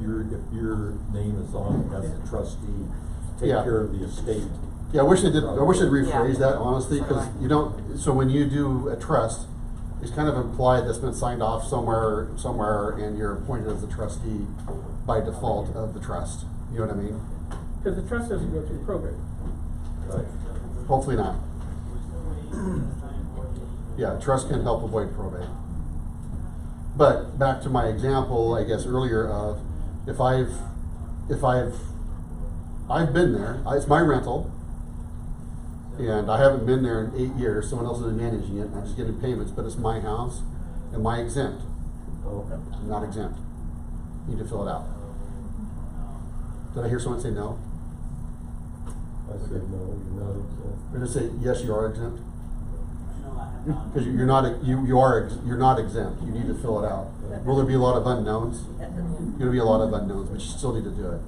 your name is on as a trustee, take care of the estate. Yeah, I wish they'd rephrase that honestly, because you don't. So when you do a trust, it's kind of implied that's been signed off somewhere, and you're appointed as the trustee by default of the trust. You know what I mean? Because the trust doesn't go through probate. Right. Hopefully not. Yeah, trust can help avoid probate. But back to my example, I guess earlier of if I've been there, it's my rental, and I haven't been there in 8 years. Someone else is managing it, and I'm just getting payments, but it's my house. Am I exempt? I'm not exempt. You need to fill it out. Did I hear someone say no? I said no, you're not exempt. Or just say yes, you are exempt. Because you're not exempt. You need to fill it out. Will there be a lot of unknowns? Going to be a lot of unknowns, but you still need to do it.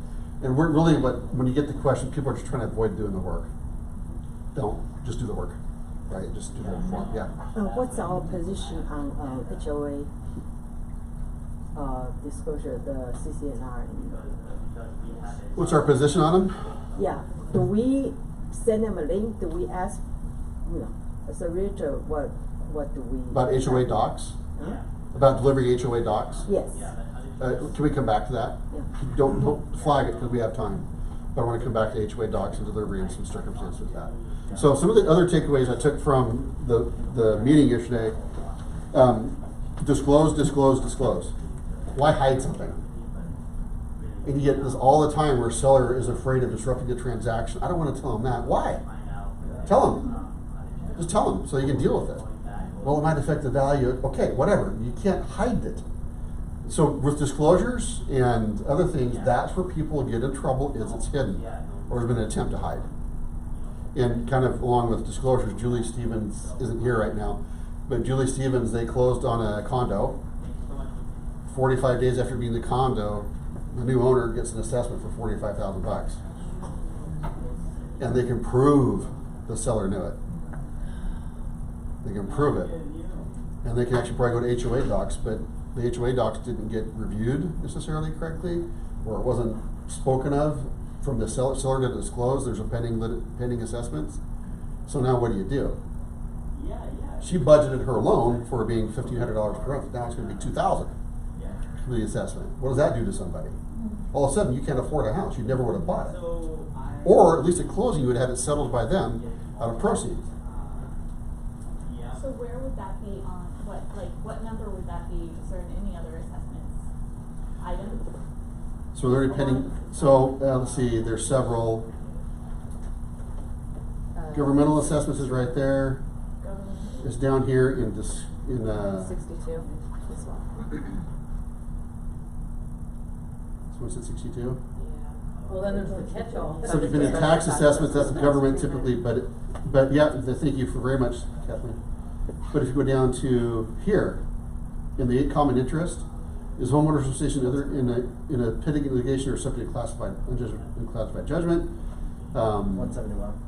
And we're really when you get the question, people are just trying to avoid doing the work. Don't just do the work, right? Just do the form. Yeah. What's our position on HOA disclosure, the CCNR? What's our position on them? Yeah. Do we send them a link? Do we ask, as a realtor, what do we? About HOA docs? Huh? About delivering HOA docs? Yes. Can we come back to that? Yeah. Don't flag it because we have time. But I want to come back to HOA docs and delivery and some circumstances with that. So some of the other takeaways I took from the meeting yesterday, disclose. Why hide something? And you get this all the time where a seller is afraid of disrupting the transaction. I don't want to tell them that. Why? Tell them. Just tell them so you can deal with it. Well, it might affect the value. Okay, whatever. You can't hide it. So with disclosures and other things, that's where people get in trouble is it's hidden or there's been an attempt to hide. And kind of along with disclosures, Julie Stevens isn't here right now, but Julie Stevens, they closed on a condo. 45 days after being in the condo, the new owner gets an assessment for $45,000. and they can prove the seller knew it. They can prove it. And they can actually probably go to HOA docs, but the HOA docs didn't get reviewed necessarily correctly, or it wasn't spoken of from the seller to disclose there's a pending assessments. So now what do? She budgeted her loan for being $1,500 per month. Now it's going to be $2,000 for the assessment. What does that do to somebody? All of a sudden, you can't afford a house. You never would have bought it. Or at least at closing, you would have it settled by them out of proceeds. So where would that be on, what number would that be, is there in any other assessments item? So they're pending, so let's see, there's several. Governmental assessments is right there. It's down here in this, 62 as well. So what's it, 62? Well, then there's the catch-all. Subject to the tax assessments, that's the government typically, but yeah, thank you for very much, Kathleen. But if you go down to here, in the 8 common interest, is homeowners association other in a pending litigation or subject to unclassified judgment? 171.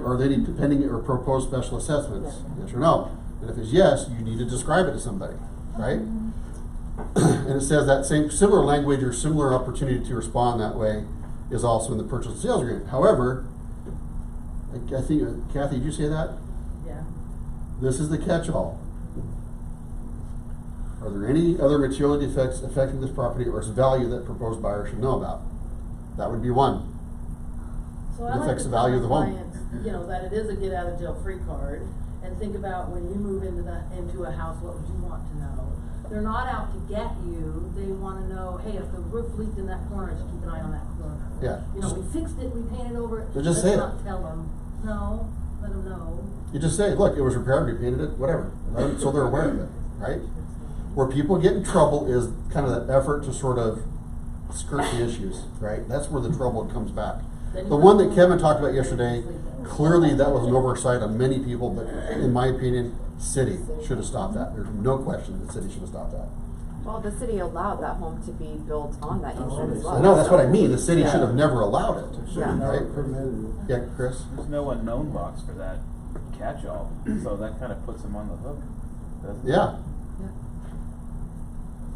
Are there any pending or proposed special assessments? Yes or no? And if it's yes, you need to describe it to somebody, right? And it says that similar language or similar opportunity to respond that way is also in the purchase and sales agreement. However, I think, Kathy, did you say that? Yeah. This is the catch-all. Are there any other material defects affecting this property or its value that proposed buyer should know about? That would be one. So It I like affects to the value tell of the my home. clients, you know, that it is a get out of jail free card, and think about when you move into a house, what would you want to know? They're not out to get you, they wanna know, hey, if the roof leaked in that corner, just keep an eye on that corner. Yeah. You know, we fixed it, we painted over it. So just say it. Let's not tell them, no, let them know. You just say, look, it was repaired, we painted it, whatever. So they're aware of it, right? Where people get in trouble is kind of that effort to sort of skirt the issues, right? That's where the trouble comes back. The one that Kevin talked about yesterday, clearly that was an oversight on many people, but in my opinion, city should have stopped that. There's no question the city should have stopped that. Well, the city allowed that home to be built on that easement as well. I know, that's what I mean. The city should have never allowed it, Yeah. right? Yeah, Chris? There's no unknown box for that catch-all, so that kind of puts them on the hook, doesn't it? Yeah.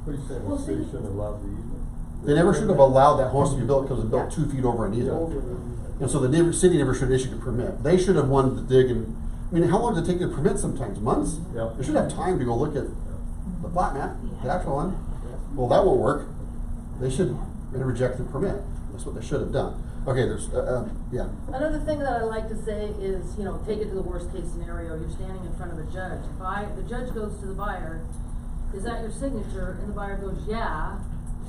What are you saying, the city shouldn't allow the easement? They never should have allowed that house to be built because it was built 2 feet over an easement. And so the city never should have issued a permit. They should have wanted to dig and, I mean, how long does it take to permit sometimes? Months? Yep. They should have time to go look at the plat map, the actual one. Well, that won't work. They should reject the permit. That's what they should have done. Okay, there's, yeah. Another thing that I like to say is, you know, take it to the worst case scenario, you're standing in front of a judge. The judge goes to the buyer, is that your signature? And the buyer goes, yeah,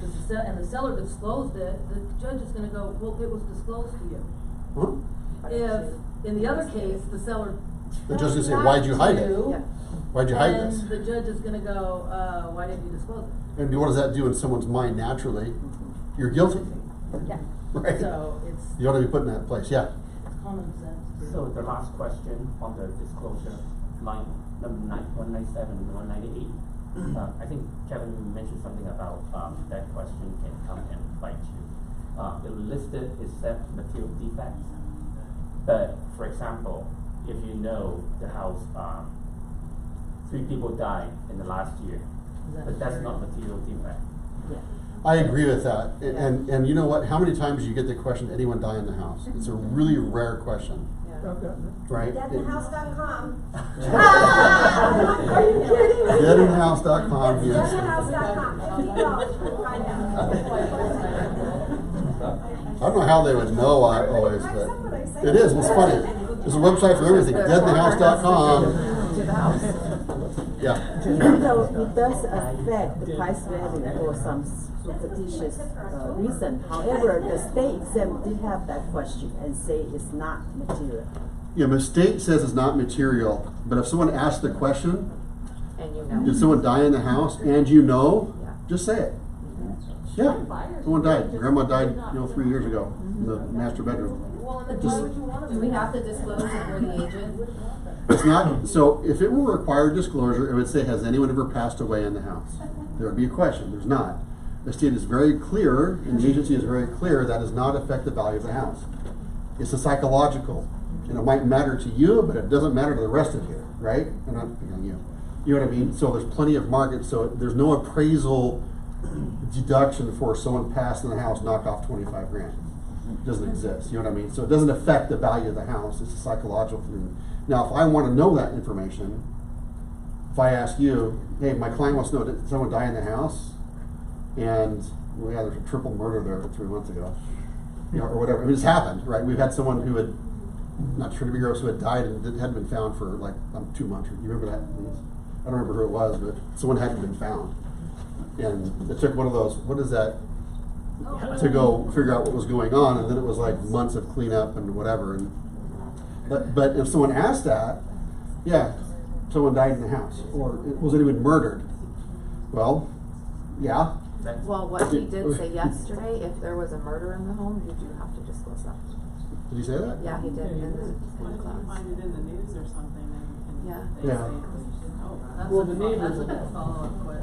and the seller disclosed it, the judge is gonna go, well, it was disclosed to you. Huh? If, in the other case, the seller The judge is gonna say, tells why'd you hide not it? to, Yeah. Why'd you hide this? And the judge is gonna go, why didn't you disclose it? And what does that do in someone's mind naturally? You're guilty, Yeah. right? So it's You ought to be put in that place, yeah. common sense. So the last question on the disclosure, line number 197 and 198. I think Kevin mentioned something about that question can come and bite you. It listed except material defects. But for example, if you know the house, 3 people died in the last year, but that's not material defect. I agree with that. And you know what? How many times do you get the question, did anyone die in the house? It's a really rare question. Right? Deadinhouse.com. Are you kidding? Deadinhouse.com, yes. Deadinhouse.com. Keep going. Find out. I don't know how they would know always, but it is. It's funny. There's a website for everything. Deadinhouse.com. Yeah. Even though it does affect the price value for some fictitious reason, however, the state exam did have that question and say it's not material. Yeah, the state says it's not material, but if someone asks the question, And you know. did someone die in the house, and you know, just say it. Yeah, someone died. Grandma died, 3 years ago in the master bedroom. Do we have to disclose if we're the agent? It's not, so if it were required disclosure, it would say, has anyone ever passed away in the house? There would be a question. There's not. The state is very clear, and the agency is very clear, that does not affect the value of the house. It's a psychological, and it might matter to you, but it doesn't matter to the rest of you, right? And I'm picking on you. You know what I mean? So there's plenty of market, so there's no appraisal deduction for someone passed in the house, knock off 25 grand. It doesn't exist, you know what I mean? So it doesn't affect the value of the house, it's a psychological thing. Now, if I want to know that information, if I ask you, hey, my client wants to know, did someone die in the house? And, well, yeah, there's a triple murder there 3 months ago. You know, or whatever. I mean, it's happened, right? We've had someone who had, not sure to be gross, who had died and hadn't been found for like 2 months. You remember that? I don't remember who it was, but someone hadn't been found. And it took one of those, what is that, to go figure out what was going on, and then it was like months of cleanup and whatever. And but if someone asked that, yeah, someone died in the house, or was anyone murdered? Well, yeah. Well, what he did say yesterday, if there was a murder in the home, you do have to disclose that. Did he say that? Yeah, he did in the class. Find it in the news or something, and Yeah. they Yeah. say you should know that. That's Well, a the fo- neighbors- That's a good follow-up question.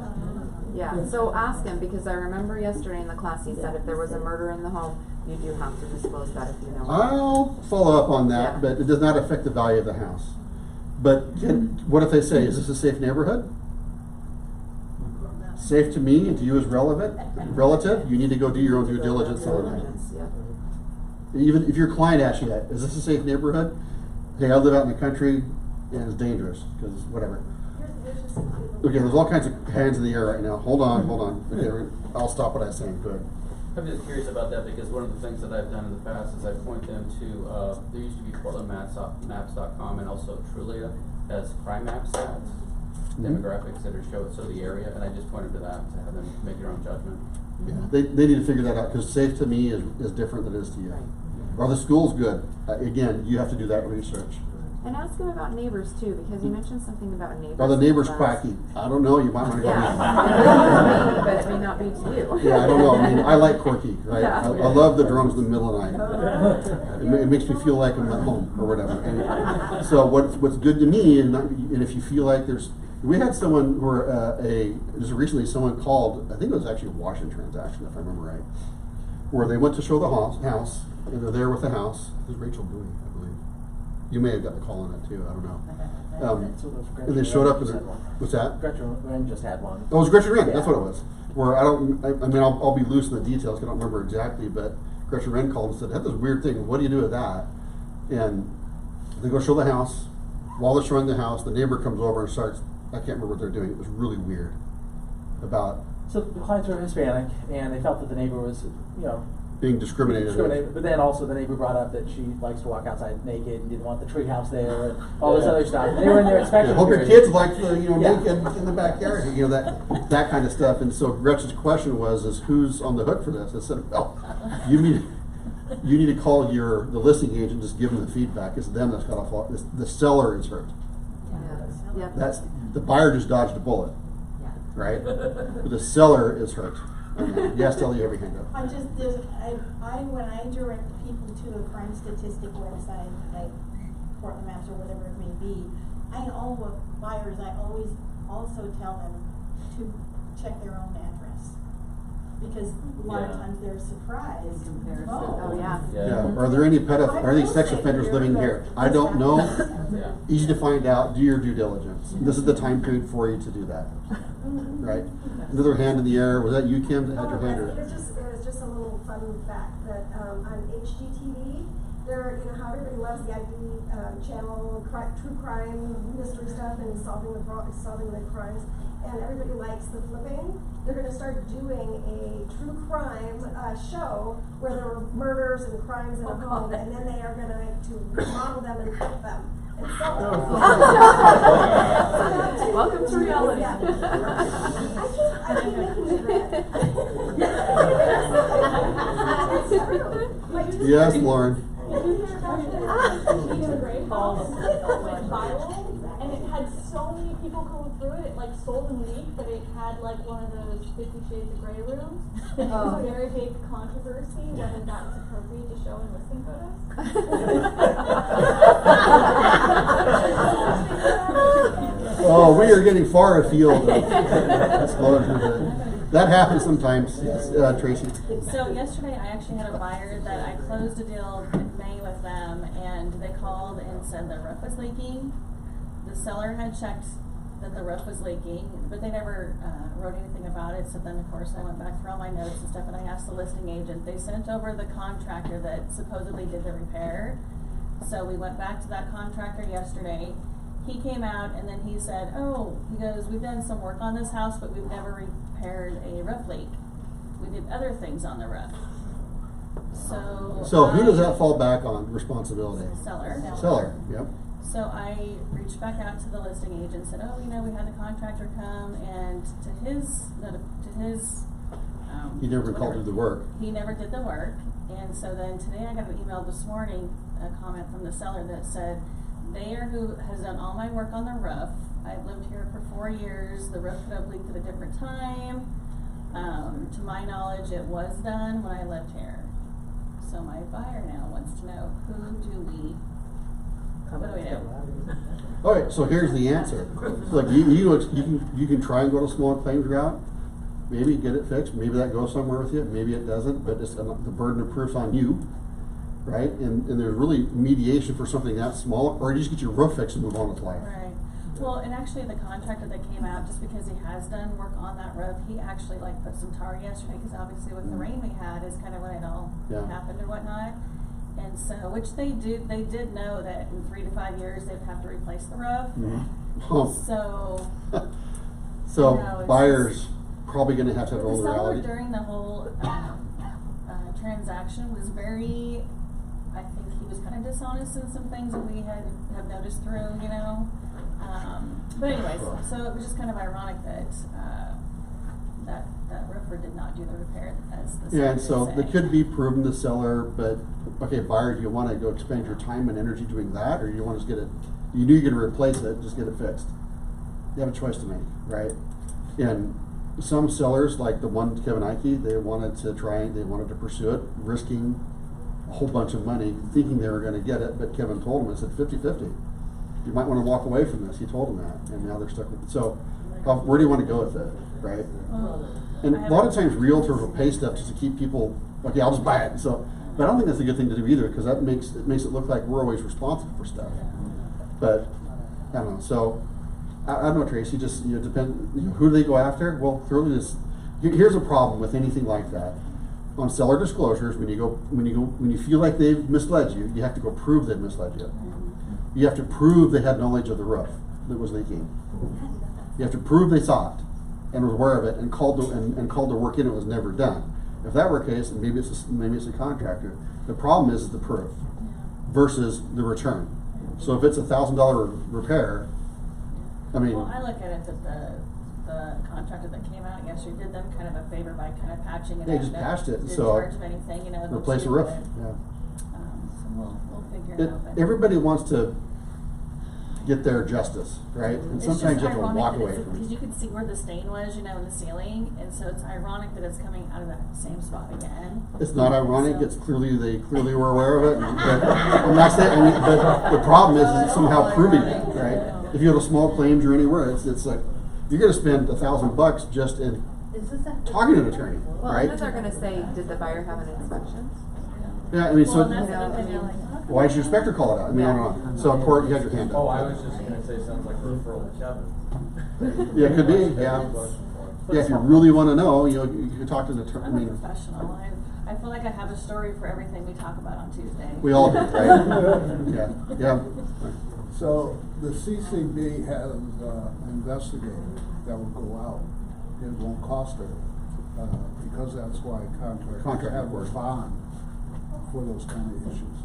Yeah, so ask him, because I remember yesterday in the class he said if there was a murder in the home, you do have to disclose that if you know. I'll follow up on that, Yeah. but it does not affect the value of the house. But what if they say, is this a safe neighborhood? Safe to me and to you as relative, you need to go do your own due diligence on that. Yeah. Even if your client asks you that, is this a safe neighborhood? Hey, I live out in the country and it's dangerous, because whatever. Okay, there's all kinds of hands in the air right now. Hold on. Okay, I'll stop what I'm saying. Go ahead. I'm just curious about that because one of the things that I've done in the past is I point them to, there used to be PortlandMaps.com and also Trulia has crime map stats, demographics that are showed, so the area, and I just pointed to that to have them make their own judgment. Yeah, they need to figure that out, because safe to me is different than it is to you. Are the schools good? Again, you have to do that research. And ask him about neighbors too, because you mentioned something about neighbors. Are the neighbors in class. quacky? I don't know, you might want to go. Yeah, but it may not be to you. Yeah, I don't know. I mean, I like quirky, right? Yeah. I love the drums in the middle of the night. It makes me feel like I'm at home or whatever. And so what's good to me, and if you feel like we had someone just recently someone called, I think it was actually a Washington transaction, if I remember right, where they went to show the house, and they're there with the house. It was Rachel Bowie, I believe. You may have got the call on that too, I don't know. And they showed up what's that? Gretchen Wren just had one. Oh, it was Gretchen Wren, that's what it was. Where I mean, I'll be loose in the details, 'cause I don't remember exactly, but Gretchen Wren called and said, I had this weird thing, what do you do with that? And they go show the house. While they're showing the house, the neighbor comes over and starts, I can't remember what they're doing, it was really weird. So the clients were Hispanic, and they felt that the neighbor was, being discriminated against. But then also the neighbor brought up that she likes to walk outside naked and didn't want the treehouse there and all this other stuff. They were in their inspection Hope your period. kids like naked in the backyard, that kind of stuff. And so Gretchen's question is who's on the hook for this? I said, well, you need to call the listing agent, just give them the feedback. It's them that's got a fault. The seller is hurt. Yeah. That's the buyer just dodged a bullet, right? But the seller is hurt. Yes, tell you every hand up. When I direct people to a crime statistic website, like Portland Maps or whatever it may be, I always also tell them to check their own address. Because a lot of times they're surprised. Oh, yeah. Yeah. Are there any sex offenders living here? I don't know. Easy to find out. Do your due diligence. This is the time period for you to do that. Right? Another hand in the air. Was that you, Kim, that had your hand? It was just a little fun fact that on HGTV, how everybody loves the ID channel, true crime, mystery stuff, and solving the crimes, and everybody likes the flipping. They're going to start doing a true crime show where there are murders and crimes in a home, and then they are going to model them and flip them. Welcome to reality. I keep making it red. Yes, Lauren. And it had so many people going through it. It like sold in a week, but it had like one of those 50 Shades of Grey rooms. And it was a very big controversy whether that was appropriate to show in listing photos. Oh, we are getting far afield of disclosure. That happens sometimes, Tracy. So yesterday, I actually had a buyer that I closed a deal in May with them, and they called and said the roof was leaking. The seller had checked that the roof was leaking, but they never wrote anything about it. So then, of course, I went back through all my notes and stuff, and I asked the listing agent. They sent over the contractor that supposedly did the repair. So we went back to that contractor yesterday. He came out, and then he said, "Oh," he goes, "we've done some work on this house, but we've never repaired a roof leak. We did other things on the roof." So who does that fall back on responsibility? Seller. Seller, yep. So I reached back out to the listing agent, said, "Oh, we had the contractor come, and to his He never called to the work. He never did the work." And so then today I got an email this morning, a comment from the seller that said, "They are who has done all my work on the roof. I've lived here for 4 years. The roof could have leaked at a different time. To my knowledge, it was done when I lived here." So my buyer now wants to know, what do we do? All right, so here's the answer. Like you can try and go to small claims route, maybe get it fixed. Maybe that goes somewhere with you. Maybe it doesn't. But it's the burden of proof's on you, right? And there's really mediation for something that small, or you just get your roof fixed and move on with life. Right. Well, and actually the contractor that came out, just because he has done work on that roof, he actually put some tar yesterday, because obviously with the rain we had is kind of when it all happened or whatnot. And so, which they did know that in 3 to 5 years they'd have to replace the roof. So buyers probably going to have The older seller reality. during the whole transaction was very, I think he was kind of dishonest in some things that we have noticed through, But anyways, so it was just kind of ironic that that roofer did not do the repair as the seller Yeah, and so did they say. could be proven the seller, but okay, buyer, do you want to go expend your time and energy doing that, or you want to just get it? You knew you're going to replace it, just get it fixed. You have a choice to make, right? And some sellers, like the one Kevin Ike, they wanted to pursue it, risking a whole bunch of money, thinking they were going to get it. But Kevin told them, I said 50-50. You might want to walk away from this. He told them that, and now they're stuck with it. So, where do you want to go with it, right? And a lot of times realtors will pay stuff just to keep people, okay, I'll just buy it. So, but I don't think that's a good thing to do either, because that makes it look like we're always responsible for stuff. But I don't know. So I don't know, Tracy. Just depend. Who do they go after? Well, clearly here's a problem with anything like that. On seller disclosures, when you feel like they've misled you, you have to go prove they've misled you. You have to prove they had knowledge of the roof that was leaking. You have to prove they saw it and was aware of it and called to work in. It was never done. If that were the case, maybe it's a contractor. The problem is the proof versus the return. So if it's $1,000 repair, I mean. Well, I look at it that the contractor that came out yesterday did them kind of a favor by kind of patching it. They up. just patched it, Didn't so charge them anything, they'll replace the deal roof. with it. Yeah. So we'll figure it out. But Everybody wants to get their justice, right? And it's sometimes you just have to walk ironic away that from it. because you can see where the stain was, in the ceiling, and so it's ironic that it's coming out of that same spot again. It's not ironic. So- They clearly were aware of it. But I'm not saying. But the problem is somehow proving it, right? If you go to small claims or anywhere, it's like you're going to spend $1,000 just in talking to an attorney, Well, right? and then they're gonna say, did the buyer have an inspection? Yeah, I mean, Well, so that's another thing, like, why should your inspector call it out? I mean, I don't know. So, Court, you had your hand up. Oh, I was just gonna say, sounds like a referral to Kevin. Yeah, it could be. Yeah. Yeah, if you really want to know, you can talk to the attorney. I I'm a mean, professional. I feel like I have a story for everything we talk about on Tuesday. we all do, right? Yeah. Yeah. So the CCB has investigated that will go out. It won't cost her, because that's why contractors have a bond for those kind of issues.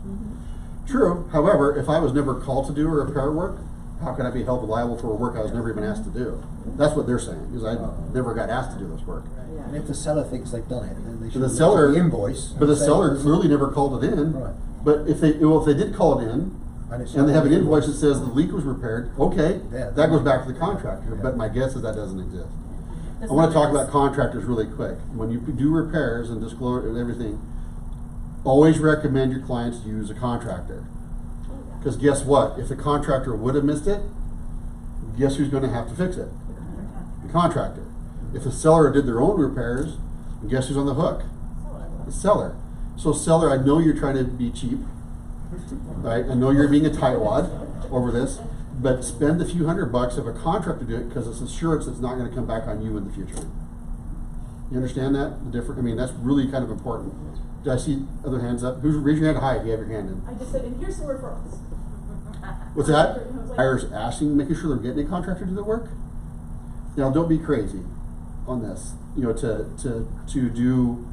True. However, if I was never called to do repair work, how can I be held liable for work I was never even asked to do? That's what they're saying, is I never got asked to do this work. And if the seller thinks they've done it, then they So should the look seller, at the invoice. but the and say, seller "Well, clearly never called it in. Right. But if they did call it in, And it's and they not have an an invoice that invoice. says the leak was repaired, okay, Yeah, that goes back to the contractor. Yeah. But my guess is that doesn't exist. I want to talk about contractors really quick. When you do repairs and disclose and everything, always recommend your clients use a contractor. Because guess what? If the contractor would have missed it, guess who's going to have to fix it? The contractor. If the seller did their own repairs, guess who's on the hook? The seller. So seller, I know you're trying to be cheap, right? I know you're being a tightwad over this, but spend a few $100 of a contract to do it because it's assurance it's not going to come back on you in the future. You understand that? The different. I mean, that's really kind of important. Do I see other hands up? Raise your hand high if you have your hand in. I just said, and here's some referrals. What's that? Buyers asking, making sure they're getting a contractor to do the work. Now, don't be crazy on this. You know, to do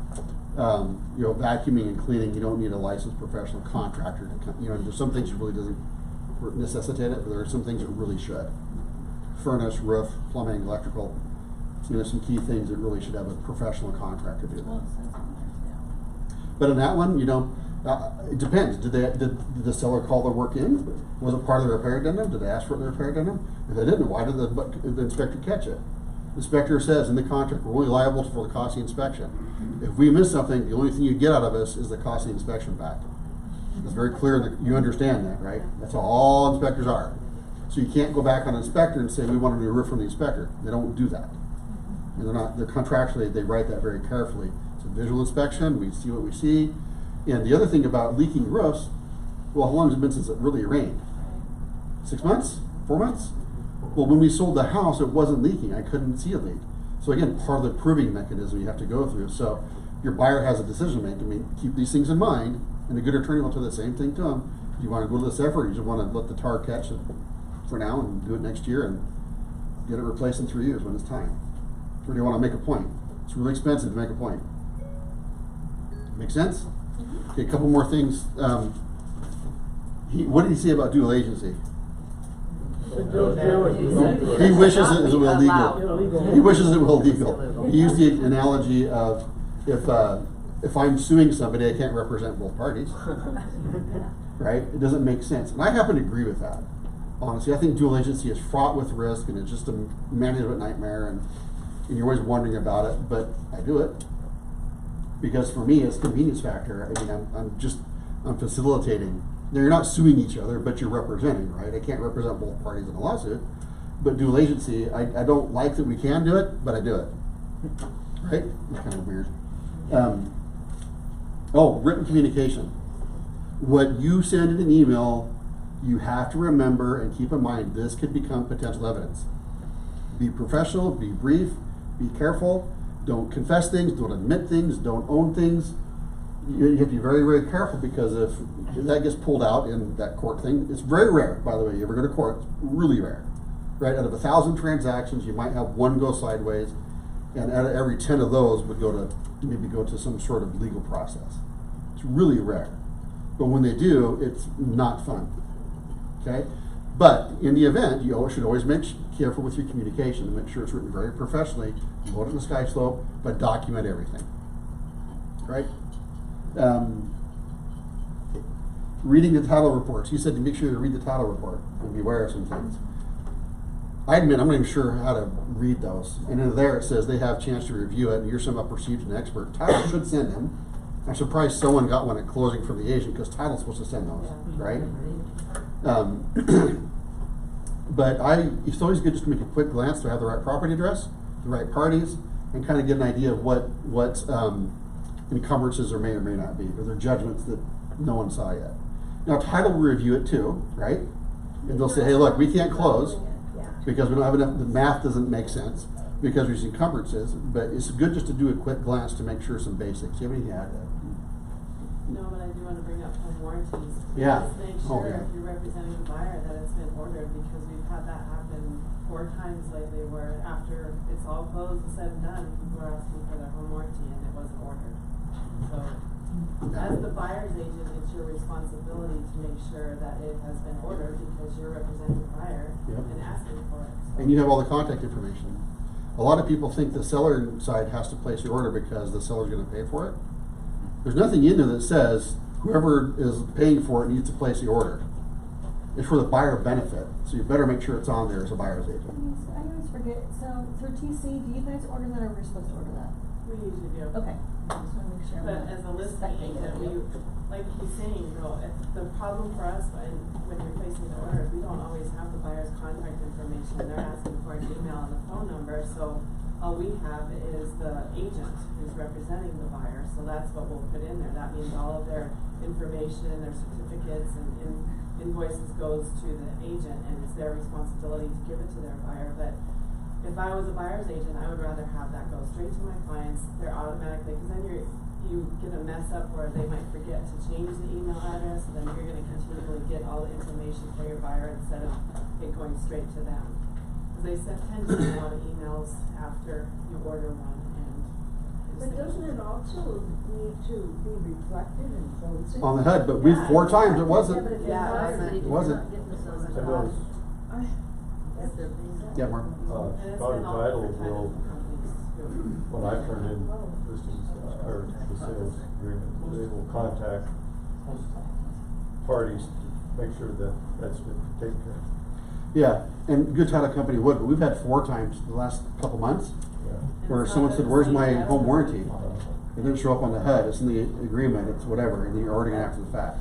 vacuuming and cleaning, you don't need a licensed professional contractor to. You know, there's some things that really doesn't necessitate it, but there are some things that really should. Furnace, roof, plumbing, electrical. You know, some key things that really should have a professional contractor do that. But in that one, you know, it depends. Did the seller call their work in? Was it part of the repair addendum? Did they ask for the repair addendum? If they didn't, why did the inspector catch it? The inspector says in the contract, we're only liable for the cost of the inspection. If we miss something, the only thing you get out of us is the cost of the inspection back. It's very clear that you understand that, right? That's how all inspectors are. So you can't go back on an inspector and say, we want a new roof from the inspector. They don't do that. And they're contractually, they write that very carefully. It's a visual inspection, we see what we see. And the other thing about leaking roofs, well, how long has it been since it really rained? 6 months? 4 months? Well, when we sold the house, it wasn't leaking. I couldn't see a leak. So again, part of the proving mechanism you have to go through. So your buyer has a decision to make. I mean, keep these things in mind, and a good attorney will tell the same thing to them. Do you want to go to this effort, or you just want to let the tar catch it for now and do it next year and get it replaced in 3 years when it's time? Or do you want to make a point? It's really expensive to make a point. Make sense? Okay, a couple more things. What did he say about dual agency? He wishes it was illegal. He wishes it was illegal. He used the analogy of if I'm suing somebody, I can't represent both parties. Right? It doesn't make sense. And I happen to agree with that. Honestly, I think dual agency is fraught with risk and it's just a management nightmare and you're always wondering about it, but I do it. Because for me, it's a convenience factor. I mean, I'm facilitating. Now, you're not suing each other, but you're representing, right? I can't represent both parties in a lawsuit. But dual agency, I don't like that we can do it, but I do it. Right? It's kind of weird. Written communication. What you send in an email, you have to remember and keep in mind this could become potential evidence. Be professional, be brief, be careful. Don't confess things, don't admit things, don't own things. You have to be very, very careful because if that gets pulled out in that court thing, it's very rare, by the way. You ever go to court, it's really rare. Right? Out of 1,000 transactions, you might have one go sideways, and out of every 10 of those would maybe go to some sort of legal process. It's really rare. But when they do, it's not fun. Okay? But in the event, you should always be careful with your communication and make sure it's written very professionally. Load it in the sky slope, but document everything. Right? Reading the title reports. You said to make sure you read the title report and be aware of some things. I admit I'm not even sure how to read those. And in there it says they have a chance to review it and you're some procedure and expert. Title should send them. I'm surprised someone got one at closing from the agent because title's supposed to send those, right? But it's always good just to make a quick glance to have the right property address, the right parties, and kind of get an idea of what encumbrances there may or may not be, or there are judgments that no one saw yet. Now, title will review it too, right? And they'll say, hey, look, we can't close because we don't have enough, the math doesn't make sense because there's encumbrances, but it's good just to do a quick glance to make sure some basics. Do you have anything to add to that? No, but I do want to bring up home warranties. Yeah. Just make sure if you're representing the buyer that it's been ordered because we've had that happen 4 times lately where after it's all closed and said and done, people are asking for their home warranty and it wasn't ordered. So as the buyer's agent, it's your responsibility to make sure that it has been ordered because you're representing the buyer and asking for it. So. And you have all the contact information. A lot of people think the seller side has to place the order because the seller's going to pay for it. There's nothing in there that says whoever is paying for it needs to place the order. It's for the buyer benefit, so you better make sure it's on there as a buyer's agent. I always forget, so through TC, do you guys order that or we're supposed to order that? We usually do. Okay. I just want to make sure. But as a listing agent, like he's saying, the problem for us when you're placing the orders, we don't always have the buyer's contact information. They're asking for an email and a phone number, so a All we have is the agent who's representing the buyer, so that's what we'll put in there. That means all of their information, their certificates and invoices goes to the agent, and it's their responsibility to give it to their buyer. But if I was a buyer's agent, I would rather have that go straight to my clients. They're automatically, because then you get a mess up where they might forget to change the email address, and then you're gonna continually get all the information for your buyer instead of it going straight to them. Because they tend to send a lot of emails after you order one, and. But doesn't it also need to be reflected in closing? On the HUD, but we've 4 times, it wasn't. It wasn't. And those, Yeah, Mark. Dog title will, when I turn in listings, or the sales agreement, they will contact parties to make sure that that's been taken care of. Yeah, and good title company would, but we've had 4 times in the last couple months where someone said, "Where's my home warranty?" It didn't show up on the HUD, it's in the agreement, it's whatever, and you're ordering it after the fact.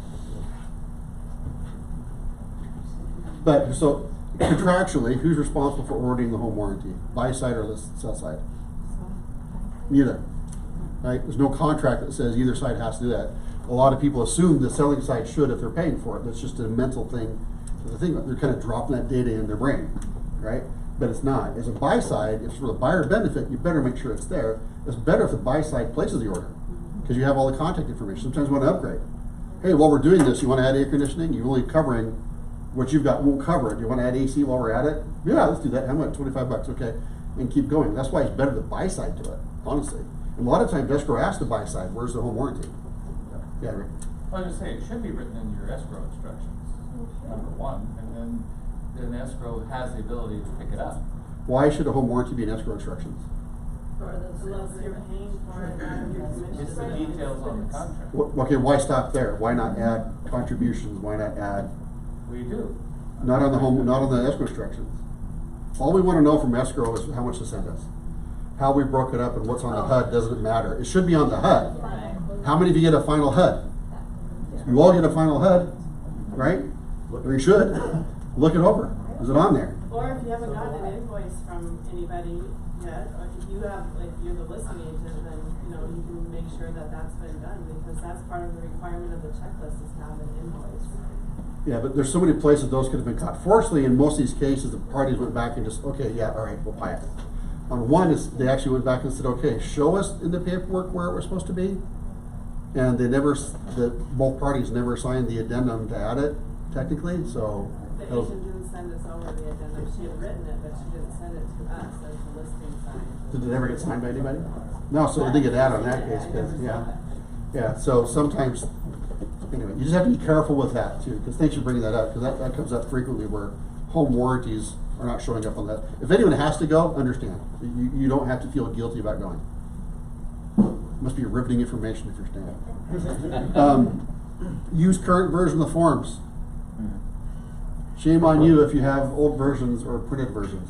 But, so, contractually, who's responsible for ordering the home warranty? Buy side or sell side? Neither, right? There's no contract that says either side has to do that. A lot of people assume the selling side should if they're paying for it. That's just a mental thing. The thing, they're kind of dropping that data in their brain, right? But it's not. As a buy side, if it's for the buyer benefit, you better make sure it's there. It's better if the buy side places the order, because you have all the contact information. Sometimes you want to upgrade. Hey, while we're doing this, you want to add air conditioning? You're only covering what you've got, won't cover it. Do you want to add AC while we're at it? Yeah, let's do that. How much? $25, okay. And keep going. That's why it's better to buy side to it, honestly. And a lot of times, escrow asks the buy side, where's the home warranty? Yeah, Rick. I was gonna say, it should be written in your escrow instructions, number 1, and then escrow has the ability to pick it up. Why should a home warranty be in escrow instructions? Unless you're paying for it out of your commission. It's the details on the contract. Okay, why stop there? Why not add contributions? Why not add? We do. Not on the home, not on the escrow instructions. All we want to know from escrow is how much to send us. How we broke it up and what's on the HUD doesn't matter. It should be on the HUD. How many of you get a final HUD? You all get a final HUD, right? Or you should. Look it over. Is it on there? Or if you haven't gotten an invoice from anybody yet, or if you have, like, you're the listing agent, then, you know, you can make sure that that's been done, because that's part of the requirement of the checklist is to have an invoice. Yeah, but there's so many places those could have been caught. Fortunately, in most of these cases, the parties went back and just, okay, yeah, all right, we'll buy it. On one, they actually went back and said, okay, show us in the paperwork where it was supposed to be. And they never, both parties never signed the addendum to add it, technically, so. The agent didn't send us over the addendum. She had written it, but she didn't send it to us as the listing sign. Did it ever get signed by anybody? No, so it didn't get added on that case, because, yeah. Yeah, so sometimes, anyway, you just have to be careful with that too, because thanks for bringing that up, because that comes up frequently where home warranties are not showing up on that. If anyone has to go, understand. You don't have to feel guilty about going. Must be riveting information if you're staying. Use current version of the forms. Shame on you if you have old versions or printed versions.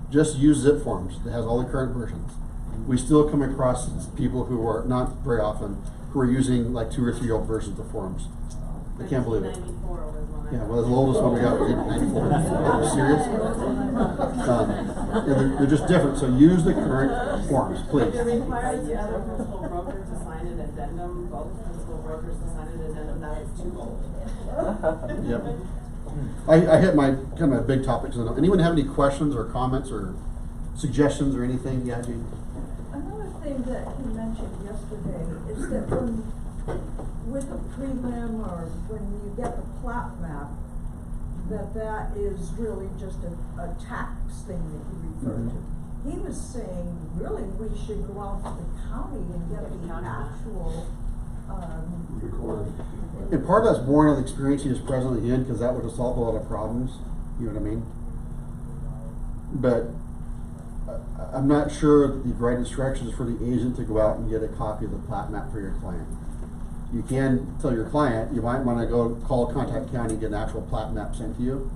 Just use zip forms that has all the current versions. We still come across people who are, not very often, who are using like 2 or 3 old versions of forms. I can't believe it. 94 was one. Yeah, well, the oldest one we got was 94. Are you serious? Yeah, they're just different, so use the current forms, please. It requires the other principal broker to sign an addendum, both principal brokers to sign an addendum, that is too old. Yep. I hit my kind of big topics. Anyone have any questions or comments or suggestions or anything? Yeah, Gene? Another thing that he mentioned yesterday is that when, with a prelim or when you get the plat map, that is really just a tax thing that you refer to. He was saying, really, we should go out to the county and get the actual, and part of that's born of the experience he is presently in, because that would have solved a lot of problems. You know what I mean? But I'm not sure that the right instructions for the agent to go out and get a copy of the plat map for your client. You can tell your client you might want to go call Contact County and get an actual plat map sent to you.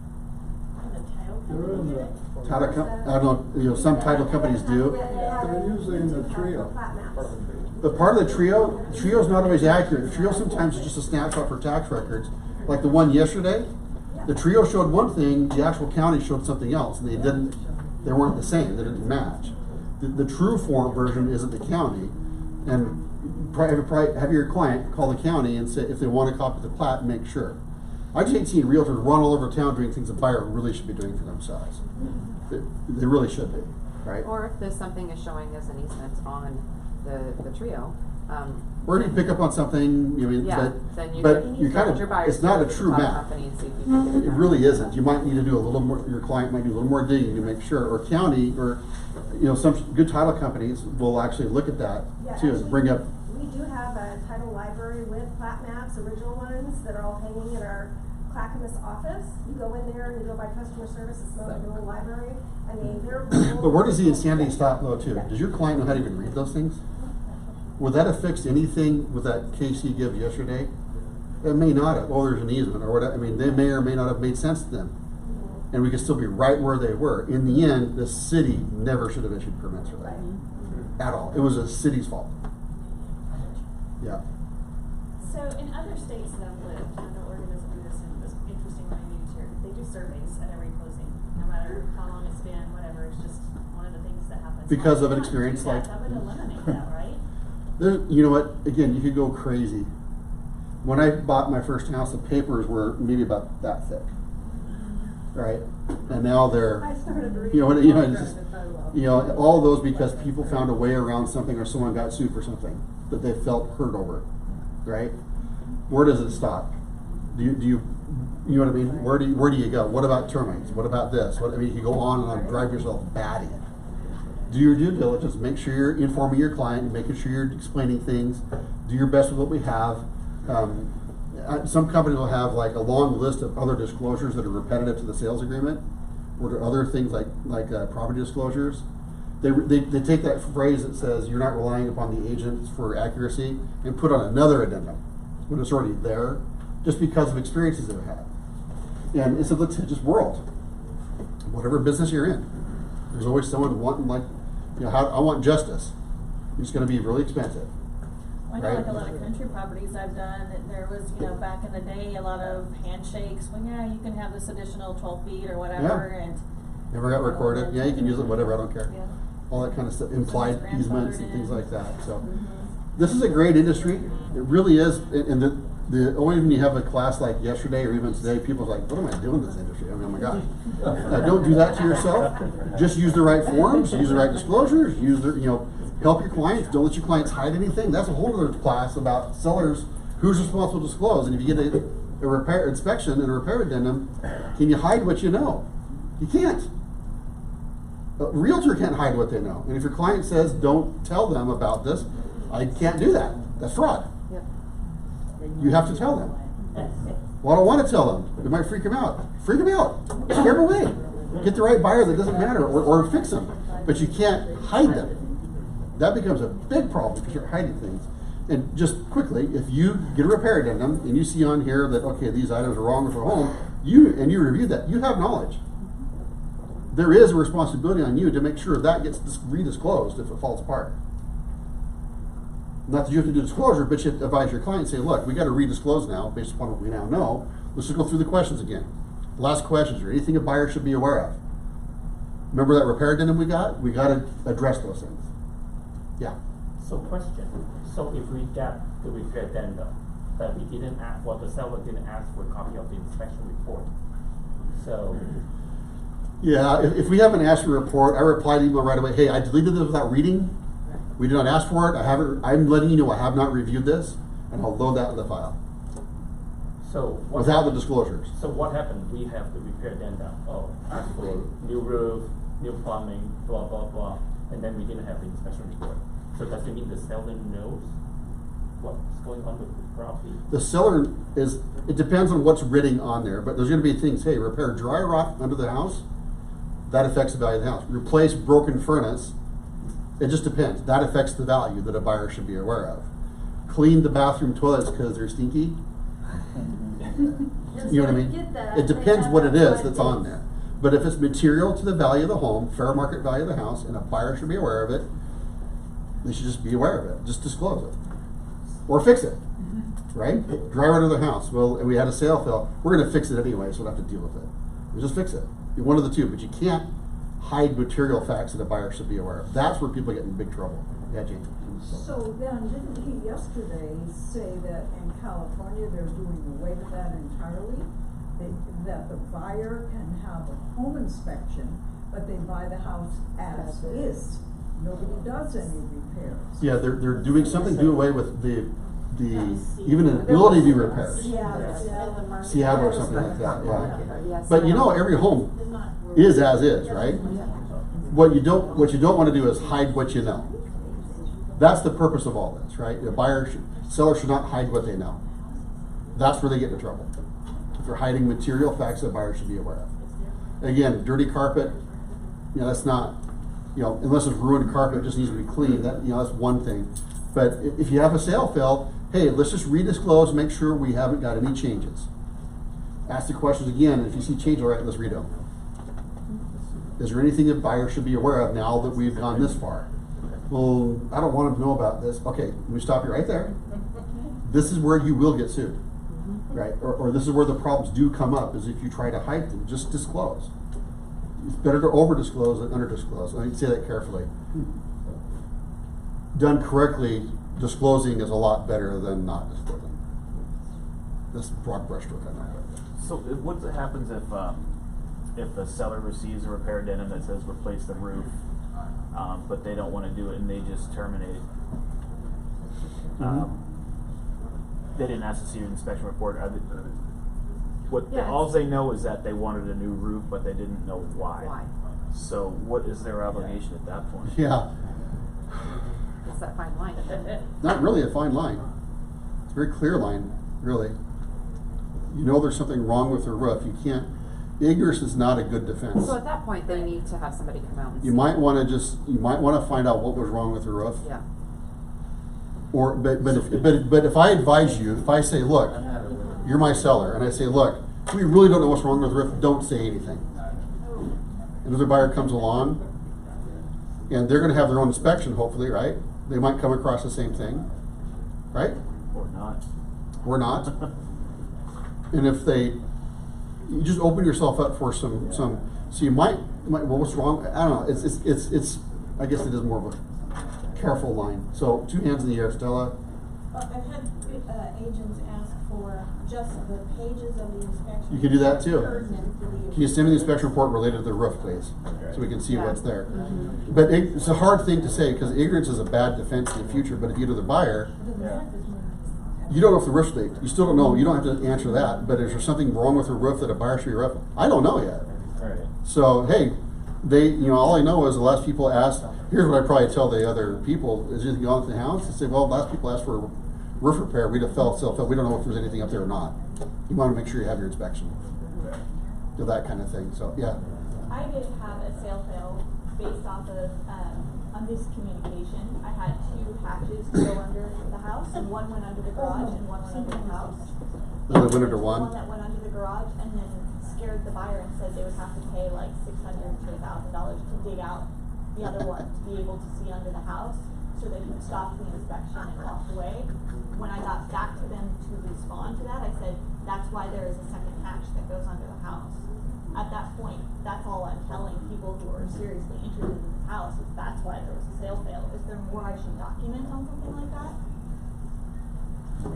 I don't know, some title companies do. They're using the Trio. But part of the Trio's not always accurate. The Trio sometimes is just a snapshot for tax records. Like the one yesterday, the Trio showed one thing, the actual county showed something else, and they weren't the same, they didn't match. The true form version is at the county, and have your client call the county and say if they want a copy of the plat, make sure. I just hate seeing realtors run all over town doing things a buyer really should be doing for themselves. They really should be, right? Or if there's something is showing as an easement on the trio, or you pick up on something, you mean, yeah, but, then you but can you kind encourage your of, buyers it's not to a go to true the title map. company and see if you can get It really isn't. You might need to do a little more, your client might do a little more digging to make sure, or county, or, you know, some good title companies will actually look at that Yeah, too, and actually, bring up. We do have a title library with plat maps, original ones, that are all hanging in our Clackamas office. You go in there and you go by customer service, it's not like a little library. I mean, they're. But where does the insanity stop though too? Does your client know how to even read those things? Would that have fixed anything with that case you gave yesterday? It may not have. Oh, there's an easement or whatever. I mean, they may or may not have made sense to them. And we could still be right where they were. In the end, the city never should have issued permits for that. At all. It was the city's fault. Yeah. So in other states that I've lived, I know Oregon doesn't do this, and it's interesting when I moved here, they do surveys at every closing, no matter how long it's been, whatever, it's just one of the things that happens. Because of Why an not experience do that? like- That would eliminate that, right? There, you know what? Again, you could go crazy. When I bought my first house, the papers were maybe about that thick, right? And now they're, I started reading. you know, it's just, you know, all those because people found a way around something or someone got sued for something that they felt hurt over, right? Where does it stop? Do you know what I mean? Where do you go? What about termites? What about this? What I mean, you go on and on, drive yourself batty. Do your due diligence, make sure you're informing your client, making sure you're explaining things, do your best with what we have. Some companies will have like a long list of other disclosures that are repetitive to the sales agreement, or to other things like property disclosures. They take that phrase that says you're not relying upon the agents for accuracy and put on another addendum when it's already there, just because of experiences they've had. And it's a litigious world. Whatever business you're in, there's always someone wanting, like, you know, I want justice. It's going to be really expensive. I know, Right. like a lot of country properties I've done, that there was, you know, back in the day, a lot of handshakes, well, yeah, you can have this additional 12 feet or whatever, Yeah. and. Never got recorded. Yeah, you can use it, whatever, I don't care. Yeah. All that kind of stuff, implied Someone's easements and grandfathered things in. like that, so. Mhm. This is a great industry. It really is, and only when you have a class like yesterday or even today, people are like, what am I doing in this industry? I mean, oh my God. Don't do that to yourself. Just use the right forms, use the right disclosures, help your clients. Don't let your clients hide anything. That's a whole other class about sellers, who's responsible to disclose. And if you get a repair inspection and a repair addendum, can you hide what you know? You can't. A realtor can't hide what they know. And if your client says, don't tell them about this, I can't do that. That's fraud. Yep. You have to tell them. Well, I don't want to tell them. It might freak them out. Freak them out. Scare them away. Get the right buyer that doesn't matter, or fix them. But you can't hide them. That becomes a big problem because you're hiding things. And just quickly, if you get a repair addendum and you see on here that, okay, these items are wrong for home, you review that, you have knowledge. There is a responsibility on you to make sure that gets redisclosed if it falls apart. Not that you have to do disclosure, but you advise your client, say, look, we got to redisclose now based upon what we now know. Let's just go through the questions again. Last questions, or anything a buyer should be aware of. Remember that repair addendum we got? We got to address those things. Yeah. So question, so if we get the repair addendum, but we didn't ask, well, the seller didn't ask for a copy of the inspection report, so. Yeah, if we haven't asked for a report, I reply to email right away, hey, I deleted this without reading. We did not ask for it. I'm letting you know I have not reviewed this, and I'll load that in the file. So what without the happened- disclosures. So what happened? We have the repair addendum. Oh, ask for new roof, new plumbing, blah blah blah, and then we didn't have the inspection report. So does it mean the seller knows what's going on with the property? The seller it depends on what's written on there, but there's going to be things, hey, repair dry rot under the house, that affects the value of the house. Replace broken furnace, it just depends. That affects the value that a buyer should be aware of. Clean the bathroom toilets because they're stinky. You know what I mean? It depends what it is that's on there. But if it's material to the value of the home, fair market value of the house, and a buyer should be aware of it, they should just be aware of it. Just disclose it. Or fix it. Right? Dry rot under the house. Well, we had a sale fail. We're going to fix it anyway, so we'll have to deal with it. We just fix it. You're one of the two, but you can't hide material facts that a buyer should be aware of. That's where people get in big trouble. Yeah, Jane. So then, didn't he yesterday say that in California, they're doing away with that entirely? That the buyer can have a home inspection, but they buy the house as is. Nobody does any repairs. Yeah, they're doing something to do away with the even an ability to do repairs. Seattle or something like that, yeah. But you know, every home is as is, right? What you don't want to do is hide what you know. That's the purpose of all this, right? Seller should not hide what they know. That's where they get into trouble. If they're hiding material facts that buyers should be aware of. Again, dirty carpet, that's not, unless it's ruined carpet, it just needs to be cleaned. That's one thing. But if you have a sale fail, hey, let's just redisclose, make sure we haven't got any changes. Ask the questions again, and if you see change, all right, let's read them. Is there anything that buyers should be aware of now that we've gone this far? Well, I don't want them to know about this. Okay, let me stop you right there. This is where you will get sued, right? Or this is where the problems do come up, is if you try to hide them, just disclose. It's better to over-disclose than under-disclose. Let me say that carefully. Done correctly, disclosing is a lot better than not disclosing. This broad brushstroke I know. So what happens if the seller receives a repair addendum that says replace the roof, but they don't want to do it and they just terminate? They didn't ask to see your inspection report. All they know is that they wanted a new roof, but they didn't know why. So what is their obligation at that point? Yeah. It's that fine line. Not really a fine line. It's a very clear line, really. You know there's something wrong with your roof. You can't. Ignorance is not a good defense. So at that point, they need to have somebody come out and You might want to find out what was wrong with your roof. Yeah. But if I advise you, if I say, look, you're my seller, and I say, look, we really don't know what's wrong with the roof, don't say anything. Another buyer comes along, and they're going to have their own inspection, hopefully, right? They might come across the same thing, right? Or not. Or not. And if you just open yourself up for some, so you might, well, what's wrong? I don't know. It's. I guess it is more of a careful line. So 2 hands in the air, Stella. I've had agents ask for just the pages of the inspection. You can do that too. Pertinent to the Can you send me the inspection report related to the roof, please, so we can see what's there? But it's a hard thing to say because ignorance is a bad defense in the future. But if you go to the buyer, you don't know if the roof's leaked. You still don't know. You don't have to answer that. But is there something wrong with the roof that a buyer should be aware of? I don't know yet. Right. So hey, all I know is the last people asked. Here's what I probably tell the other people: is anything wrong with the house? They say, well, last people asked for a roof repair. We just felt self. We don't know if there's anything up there or not. You want to make sure you have your inspection. That kind of thing. So yeah. I did have a sale fail based off of a miscommunication. I had 2 hatches go under the house, and one went under the garage and one went under the house. They went under one? One that went under the garage, and then scared the buyer and said they would have to pay like $600 to $1,000 to dig out the other one to be able to see under the house. So they stopped the inspection and walked away. When I got back to them to respond to that, I said, that's why there is a second hatch that goes under the house. At that point, that's all I'm telling people who are seriously interested in the house, is that's why there was a sale fail. Is there more I should document on something like that?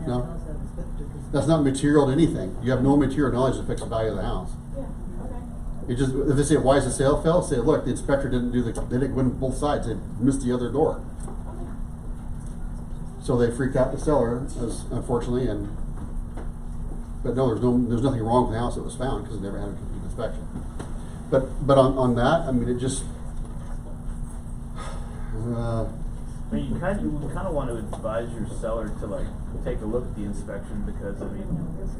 No. That's not material to anything. You have no material knowledge to fix the value of the house. Yeah, okay. You just, if they say, why is the sale fail? Say, look, the inspector didn't they didn't go in both sides. They missed the other door. So they freaked out the seller, unfortunately, but no, there's nothing wrong with the house that was found because it never had a complete inspection. But on that, I mean, it just. I mean, you kind of want to advise your seller to take a look at the inspection because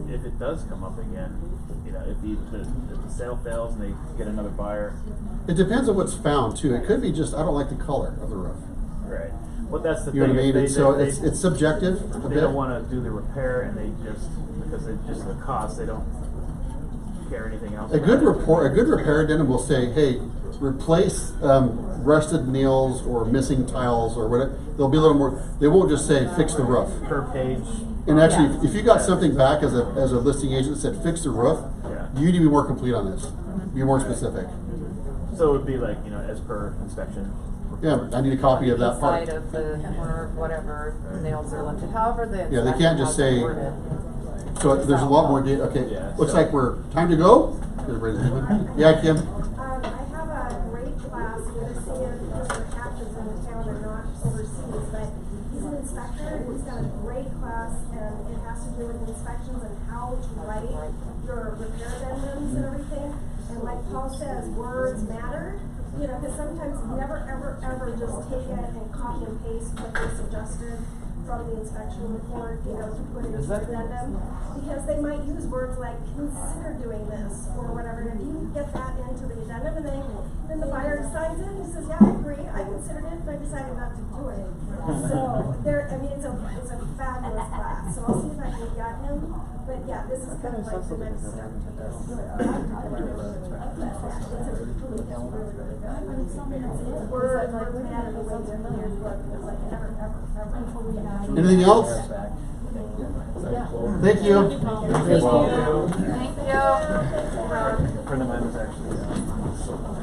if it does come up again, if the sale fails and they get another buyer. It depends on what's found too. It could be just I don't like the color of the roof. Right. Well, that's the thing. You know what I mean? So it's subjective. They don't want to do the repair, and because it's just the cost, they don't care anything else. A good repair addendum will say, hey, replace rusted nails or missing tiles or whatever. There'll be a little more. They won't just say fix the roof per page. And actually, if you got something back as a listing agent that said fix the roof, you need to be more complete on this. Be more specific. So it would be like, you know, as per inspection. Yeah, report. I need a copy of that part. Side of the, or whatever, nails are lifted, however the Yeah, they can't just inspection say, has it worded. so there's a lot more data, okay, Yeah, looks so- like we're, time to go? Everybody's leaving? Yeah, Kim? I have a great class overseeing different actions in the town and not overseas, but he's an inspector and he's got a great class and it has to do with inspections and how to write your repair addendums and everything. And like Paul says, words matter, you know, because sometimes you never, ever just take it and copy and paste what they suggested from the inspection report, you know, to put into your addendum. Because they might use words like consider doing this or whatever. And if you get that into the addendum and then the buyer signs it and says, yeah, I agree, I considered it, but I decided not to do it. So there, I mean, it's a fabulous class. So I'll see if I can get him. But yeah, this is kind of like the next step to this. We're looking at it the way that years look, it's like ever. Anything else? Thank you. Thank you. A friend of mine was actually,